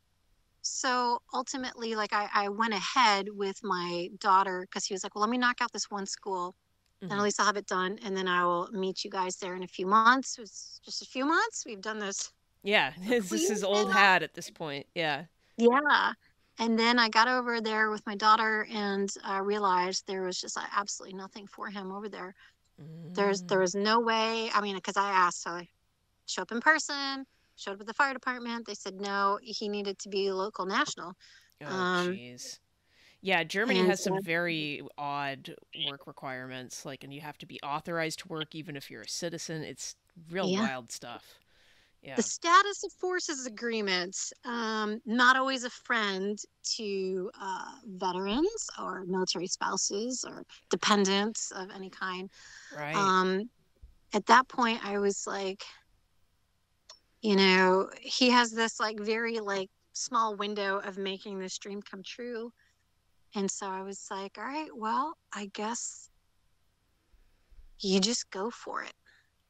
So ultimately, like, I went ahead with my daughter because he was like, well, let me knock out this one school and at Mhm. least I'll have it done. And then I will meet you guys there in a few months. It's just a few months. We've done this Yeah, a couple this is years old now. hat at this point. Yeah. Yeah. And then I got over there with my daughter and realized there was just absolutely nothing for him over there. There Mm. was no way. I mean, because I asked, so I show up in person, showed up at the fire department. They said no, he needed to be local national. Oh, Um, jeez. Yeah, Germany and has some very odd work requirements, like, and you have to be authorized to work even if you're a citizen. It's real yeah, wild stuff. the Yeah. status of forces agreements, not always a friend to veterans or military spouses or dependents of any kind. Right. Um, at that point, I was like, he has this like very like small window of making this dream come true. And so I was like, all right, well, I guess you just go for it.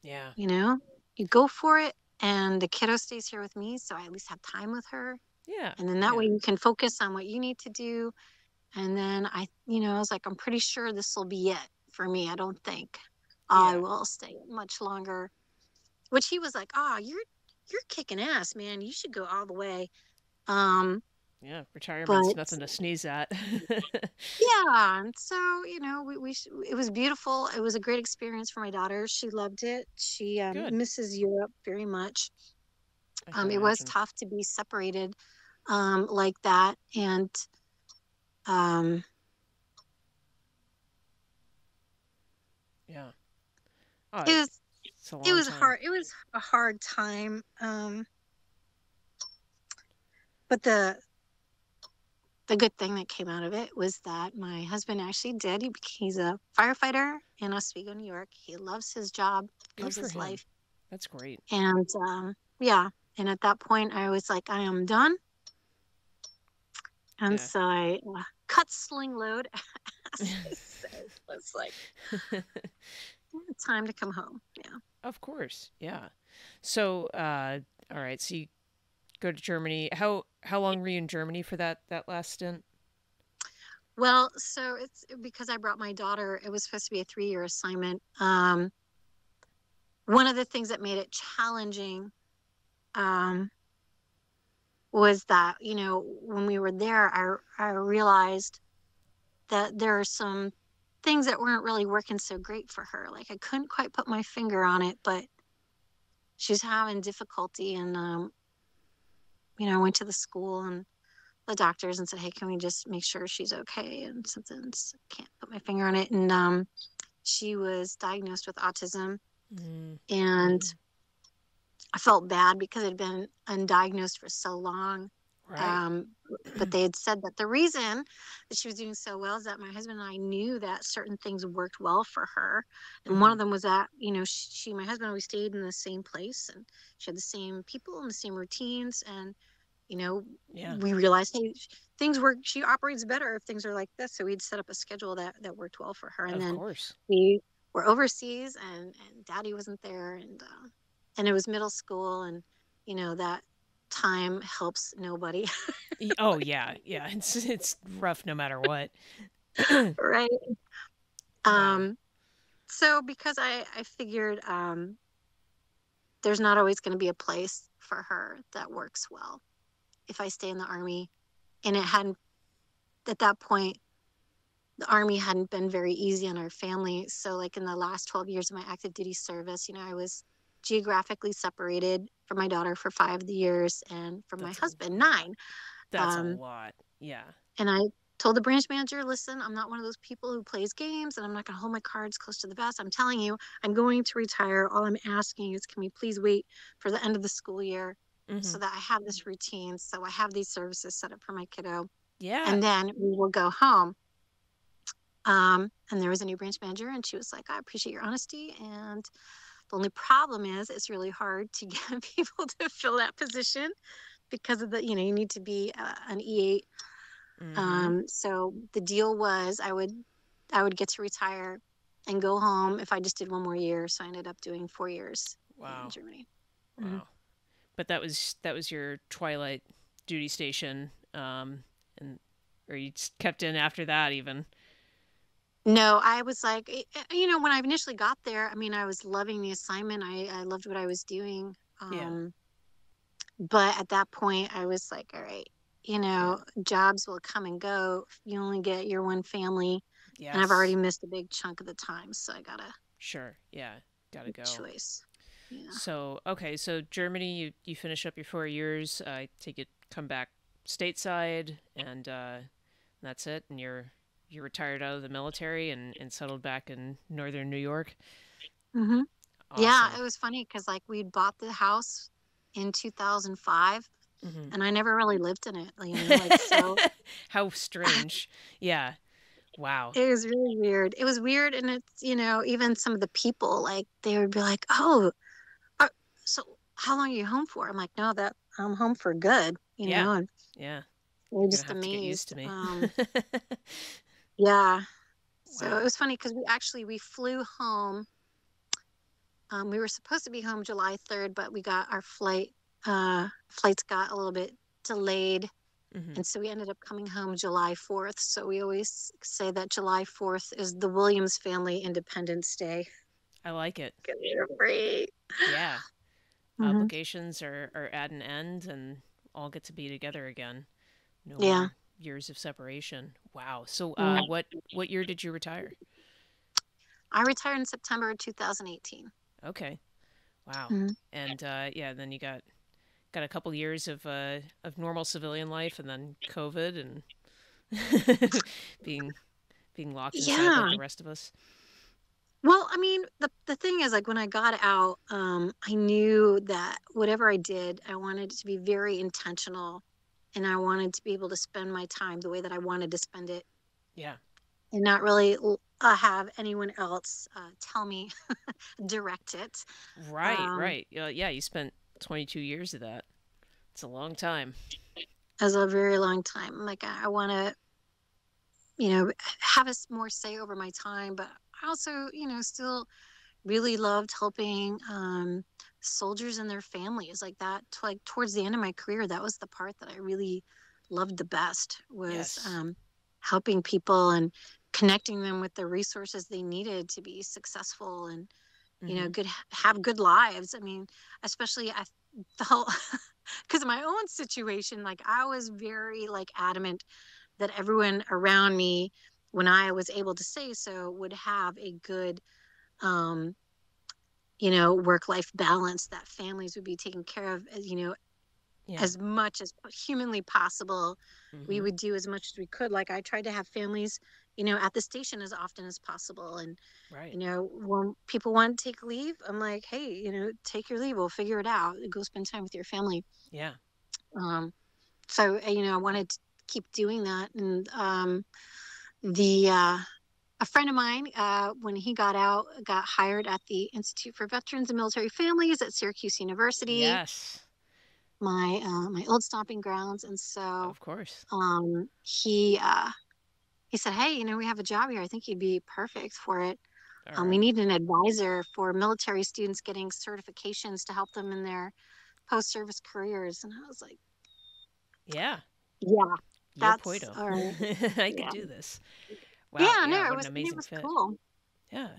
Yeah. You know, you go for it. And the kiddo stays here with me. So I at least have time with her. Yeah. And then that way Yeah. you can focus on what you need to do. And then I was like, I'm pretty sure this will be it for me. I don't think I Yeah. will stay much longer. Which he was like, oh, you're kicking ass, man. You should go all the way. Um, Yeah. Retirement's but nothing to sneeze at. yeah, and so it was beautiful. It was a great experience for my daughter. She loved it. She Good. misses Europe very much. I can It was imagine. tough to be separated like that, and um, Yeah. Oh, it was it's a it long was time. hard. It was a hard time. But the good thing that came out of it was that my husband actually did. He's a firefighter in Oswego, New York. He loves his job, Good loves for his him. life. That's great. And yeah, and at that point, I was like, I am done. And Yeah. so I cut sling load, as they say. It's like, time to come home. Yeah. Of course. Yeah. So, all right. So you go to Germany. How long were you in Germany for that last stint? Well, so it's because I brought my daughter, it was supposed to be a 3-year assignment. One of the things that made it challenging um, was that, when we were there, I realized that there are some things that weren't really working so great for her. Like, I couldn't quite put my finger on it, but she's having difficulty. And, I went to the school and the doctors and said, hey, can we just make sure she's okay? And something's, can't put my finger on it. And she was diagnosed with autism. Mm. And Mm. I felt bad because it had been undiagnosed for so long. Right. Um, But they had said that the reason that she was doing so well is that my husband and I knew that certain things worked well for her. And one Hmm. of them was that, my husband always stayed in the same place, and she had the same people and the same routines. And, you know, Yeah, we realized, hey, things work. She operates better if things are like this. So we'd set up a schedule that worked well for her. And of then course. we were overseas, and daddy wasn't there. And it was middle school, and, that time helps nobody. Oh yeah, yeah. It's rough no matter what. Right. Wow. Um, so because I figured there's not always going to be a place for her that works well if I stay in the army, and it hadn't at that point the army hadn't been very easy on our family. So like in the last 12 years of my active duty service, I was geographically separated from my daughter for 5 years and from my That's a husband lot. 9. That's a Um, lot. Yeah. And I told the branch manager, listen, I'm not one of those people who plays games, and I'm not going to hold my cards close to the vest. I'm telling you, I'm going to retire. All I'm asking is, can we please wait for the end of the school year Hmm. so that I have this routine, so I have these services set up for my kiddo, Yeah. and then we will go home. And there was a new branch manager, and she was like, I appreciate your honesty. And the only problem is it's really hard to get people to fill that position because of you need to be an E8. Hmm. So the deal was I would get to retire and go home if I just did one more year. So I ended up doing 4 years in Wow. Germany. Mhm. Wow. But that was your twilight duty station, and or you just kept in after that even. No, I was like, when I initially got there, I mean, I was loving the assignment. I loved what I was doing. Yeah. But at that point, I was like, all right, Yeah. jobs will come and go. You only get your one family, and I've already Yes. missed a big chunk of the time. So I gotta Sure. Yeah. Gotta make a go. choice. Yeah. So okay. So Germany, you finish up your 4 years. I take it, come back stateside, and that's it. And you're retired out of the military and settled back in northern New York. hmm Yeah, Awesome. it was funny because like we'd bought the house in 2005, Hmm. and I never really lived in it. Like so How strange. Yeah. Wow. it was really weird. It was weird, and it's even some of the people like they would be like, "Oh, uh, so how long are you home for?" I'm like, "No, that I'm home for good," Yeah. and Yeah. they're You're gonna just have to get used amazed. to me. Yeah, so it Wow. was funny because we flew home. We were supposed to be home July 3rd, but we got our flights got a little bit delayed. Hmm. And so we ended up coming home July 4th. So we always say that July 4th is the Williams family Independence Day. I like it. 'Cause you're free. Yeah. Hmm Obligations are at an end and all get to be together again. No Yeah. more years of separation. Wow. So Yeah. what year did you retire? I retired in September 2018. Okay. Wow. Mhm. And yeah, then you got a couple years of normal civilian life and then COVID and being being locked inside like Yeah. the rest of us. Well, I mean, the thing is, like, when I got out, I knew that whatever I did, I wanted it to be very intentional, and I wanted to be able to spend my time the way that I wanted to spend it, Yeah. and not really have anyone else tell me, direct it. Right, Um, right. Yeah, you spent 22 years of that. It's a long time. as a very long time. Like, I want to, have a more say over my time, but I also, still really loved helping soldiers and their families like that. Like towards the end of my career, that was the part that I really loved the best was Yes. helping people and connecting them with the resources they needed to be successful and Mhm. good have good lives. I mean, especially I felt because of my own situation, like I was very like adamant that everyone around me when I was able to say so would have a good um work life balance, that families would be taken care of, Yeah. as much as humanly possible. We Mhm. would do as much as we could. Like I tried to have families, at the station as often as possible. And, Right. when people want to take leave, I'm like, hey, take your leave. We'll figure it out. Go spend time with your family. Yeah. Um, so, I wanted keep doing that. And the a friend of mine, when he got out, got hired at the Institute for Veterans and Military Families at Syracuse University, Yes, my old stomping grounds. And so of course. he said, "Hey, we have a job here. I think you'd be perfect for it. All We right. need an advisor for military students getting certifications to help them in their post-service careers." And I was like, Yeah. "Yeah, Yo that's puedo. all right." I could Yeah, do this. Wow. yeah. Yeah. No, What an it amazing was fit. cool. Yeah.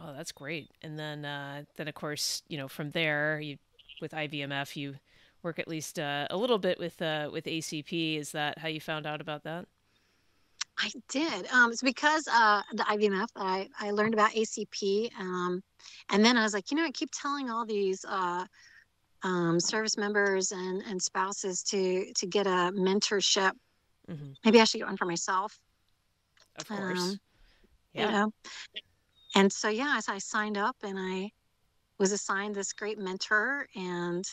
Oh, that's great. And then of course, from there, you with IVMF, you work at least a little bit with ACP. Is that how you found out about that? I did. It's because the IVMF that I learned about ACP, and then I was like, I keep telling all these service members and spouses to get a mentorship. Hmm. Maybe I should get one for myself. Of course. Um, you Yeah. know, and so yeah, so I signed up and I was assigned this great mentor, and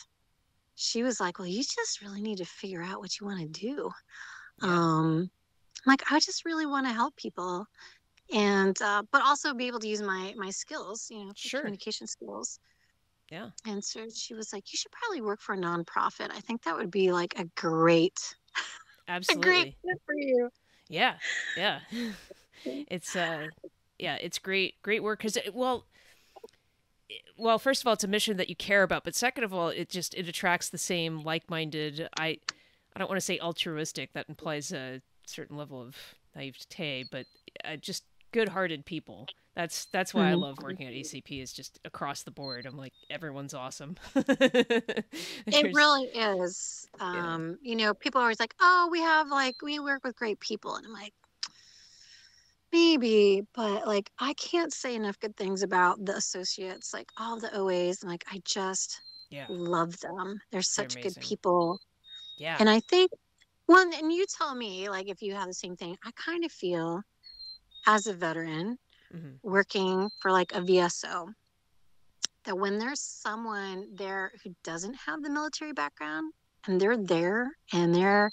she was like, "Well, you just really need to figure out what you want to do." Yeah. I'm like, I just really want to help people, and but also be able to use my skills, my Sure. communication skills. Yeah. And so she was like, "You should probably work for a nonprofit. I think that would be like a great Absolutely. fit for you." Yeah. Yeah. It's yeah, it's great work cuz well, first of all, it's a mission that you care about, but second of all, it attracts the same like-minded. I don't want to say altruistic. That implies a certain level of naivete, but just good-hearted people. That's why I Mhm. love working at ACP. Is just across the board. I'm like everyone's awesome. It There's really is. yeah, People are always like, "Oh, we work with great people," and I'm like, maybe, but like I can't say enough good things about the associates, like all the OAs, and like I just yeah, love them. They're they're such good amazing. people. Yeah. And I think one, and you tell me like if you have the same thing, I kind of feel as a veteran Hmm. working for like a VSO that when there's someone there who doesn't have the military background and they're there and they're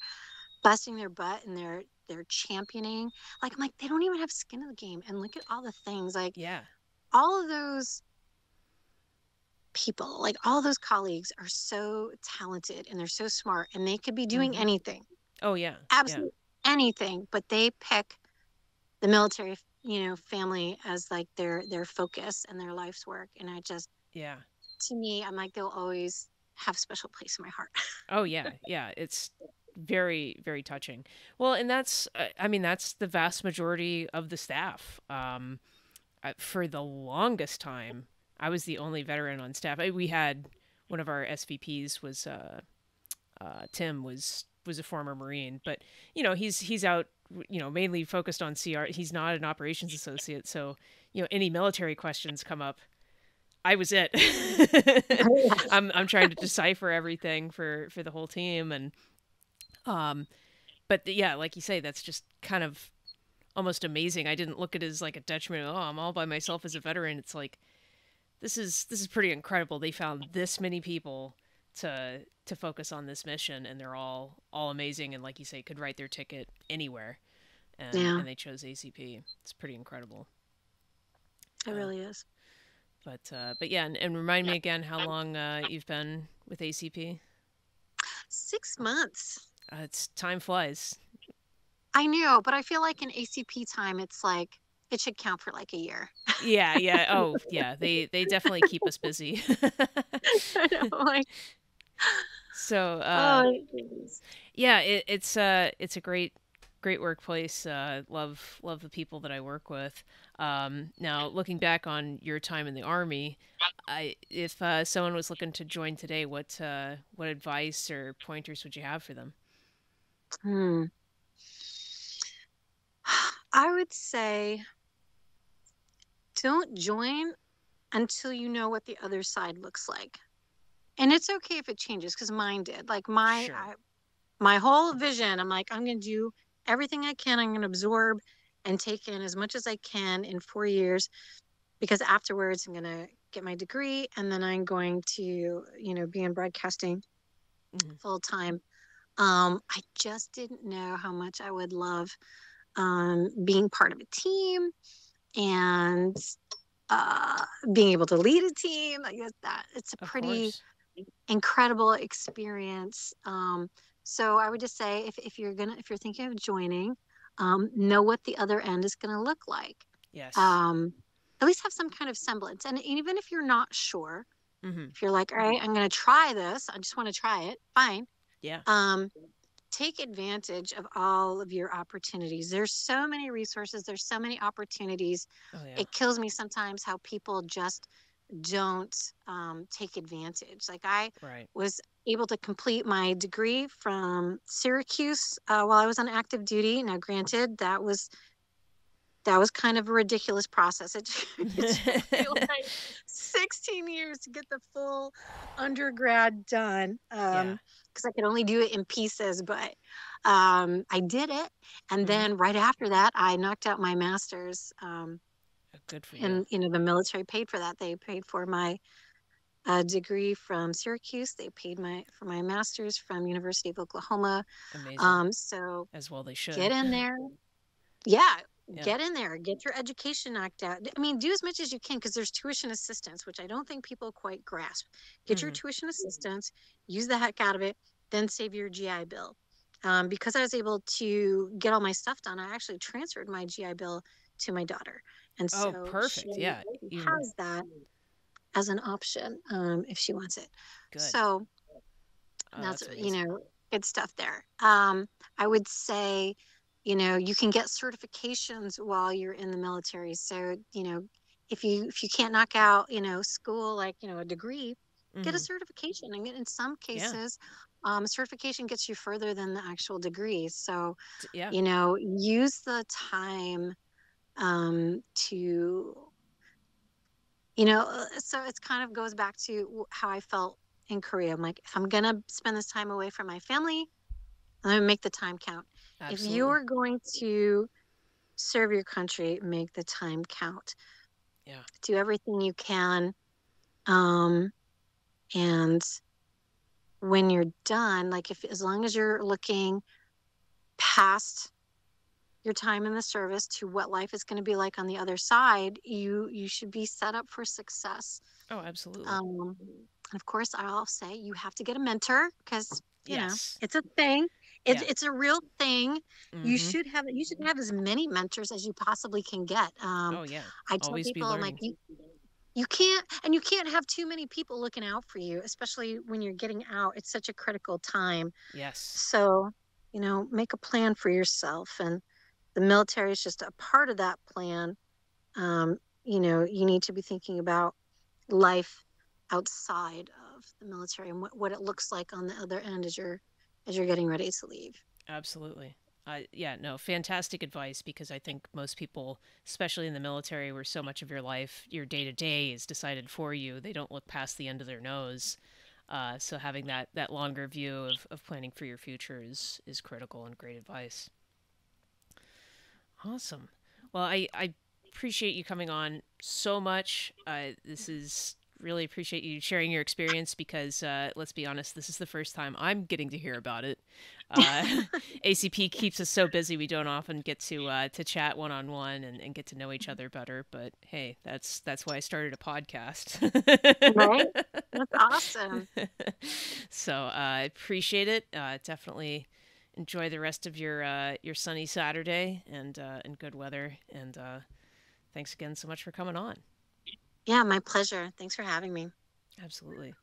busting their butt and they're championing, like I'm like they don't even have skin in the game, and look at all the things, like Yeah. all of those people, like all those colleagues are so talented and they're so smart and they could be doing Hmm. anything, Oh yeah. Yeah. absolutely anything, but they pick the military, family as like their focus and their life's work. And I just, Yeah. to me, I'm like they'll always have a special place in my heart. Oh yeah, yeah. It's very touching. Well, and I mean that's the vast majority of the staff. For the longest time, I was the only veteran on staff. We had one of our SVPs was Tim was a former Marine, but he's out mainly focused on CR. He's not an operations associate, so any military questions come up. I was it. I'm trying to decipher everything for the whole team, and um but yeah, like you say, that's just kind of almost amazing. I didn't look at it as like a detriment. Oh, I'm all by myself as a veteran. It's like this is pretty incredible. They found this many people to focus on this mission, and they're all amazing. And like you say, could write their ticket anywhere, and Yeah, and they chose ACP. It's pretty incredible. it Uh, really is. but yeah, and remind me again how long you've been with ACP. 6 months. It's time flies. I know, but I feel like in ACP time, it's like it should count for like a year. Yeah, yeah. Oh, yeah. They definitely keep us busy. I know, like, So, oh, yeah, it's a great workplace. Love the people that I work with. Now looking back on your time in the army, if someone was looking to join today, what advice or pointers would you have for them? hmm. I would say don't join until you know what the other side looks like. And it's okay if it changes because mine did. Like Sure. my whole vision, I'm like, I'm going to do everything I can. I'm going to absorb and take in as much as I can in 4 years because afterwards I'm going to get my degree and then I'm going to, be in broadcasting Hmm. full time. I just didn't know how much I would love being part of a team and being able to lead a team. I guess that it's a Of pretty course. incredible experience. So I would just say if you're thinking of joining, know what the other end is gonna look like. Yes. Um, at least have some kind of semblance. And even if you're not sure, Mm-hmm. if you're like, all right, I'm gonna try this, I just want to try it, fine. Yeah. Um, take advantage of all of your opportunities. There's so many resources, there's so many opportunities. Oh yeah. It kills me sometimes how people just don't take advantage. Like I Right. was able to complete my degree from Syracuse while I was on active duty. Now, granted, that was kind of a ridiculous process. It took me like 16 years to get the full undergrad done Yeah. because I could only do it in pieces, but I did it. And Mm-hmm. then right after that, I knocked out my master's. Good for you. And the military paid for that. They paid for my degree from Syracuse. They paid for my master's from University of Oklahoma. Amazing. So As well they get should. in there. Yeah, Yeah. get in there. Get your education knocked out. I mean, do as much as you can because there's tuition assistance, which I don't think people quite grasp. Get your Mm-hmm. tuition assistance, use the heck out of it, then save your GI Bill. Because I was able to get all my stuff done, I actually transferred my GI Bill to my daughter. And Oh, so she perfect. Yeah. Even has that as an option if she wants it. good. So Oh, that's, that's amazing. good stuff there. I would say, you can get certifications while you're in the military. So, if you can't knock out, school, like, a degree, get a Mm-hmm. certification. And in some Yeah. cases, a certification gets you further than the actual degree. So, Yeah. use the time to so it kind of goes back to how I felt in Korea. I'm like, if I'm gonna spend this time away from my family, I'm gonna make the time count. If Absolutely. you're going to serve your country, make the time count. Yeah. Do everything you can. Um, and when you're done, like if as long as you're looking past your time in the service to what life is going to be like on the other side, you should be set up for success. Oh, absolutely. And of course, I'll say you have to get a mentor because Yes. it's a thing. It's Yeah. it's a real thing. Mm-hmm. You should have as many mentors as you possibly can get. Oh yeah. I tell Always be people, I'm like, learning. you can't have too many people looking out for you, especially when you're getting out. It's such a critical time. Yes. So, make a plan for yourself, and the military is just a part of that plan. You need to be thinking about life outside of the military and what it looks like on the other end as you're getting ready to leave. Absolutely. Yeah, no, fantastic advice because I think most people, especially in the military where so much of your life, your day to day is decided for you, they don't look past the end of their nose. So having that longer view of planning for your future is critical and great advice. Awesome. Well, I appreciate you coming on so much. This is really appreciate you sharing your experience because let's be honest, this is the first time I'm getting to hear about it. ACP keeps us so busy we don't often get to chat one on one and get to know each other better. But hey, that's why I started a podcast. Right? That's awesome. So I appreciate it. Definitely enjoy the rest of your sunny Saturday and good weather. And thanks again so much for coming on. Yeah, my pleasure. Thanks for having me. Absolutely.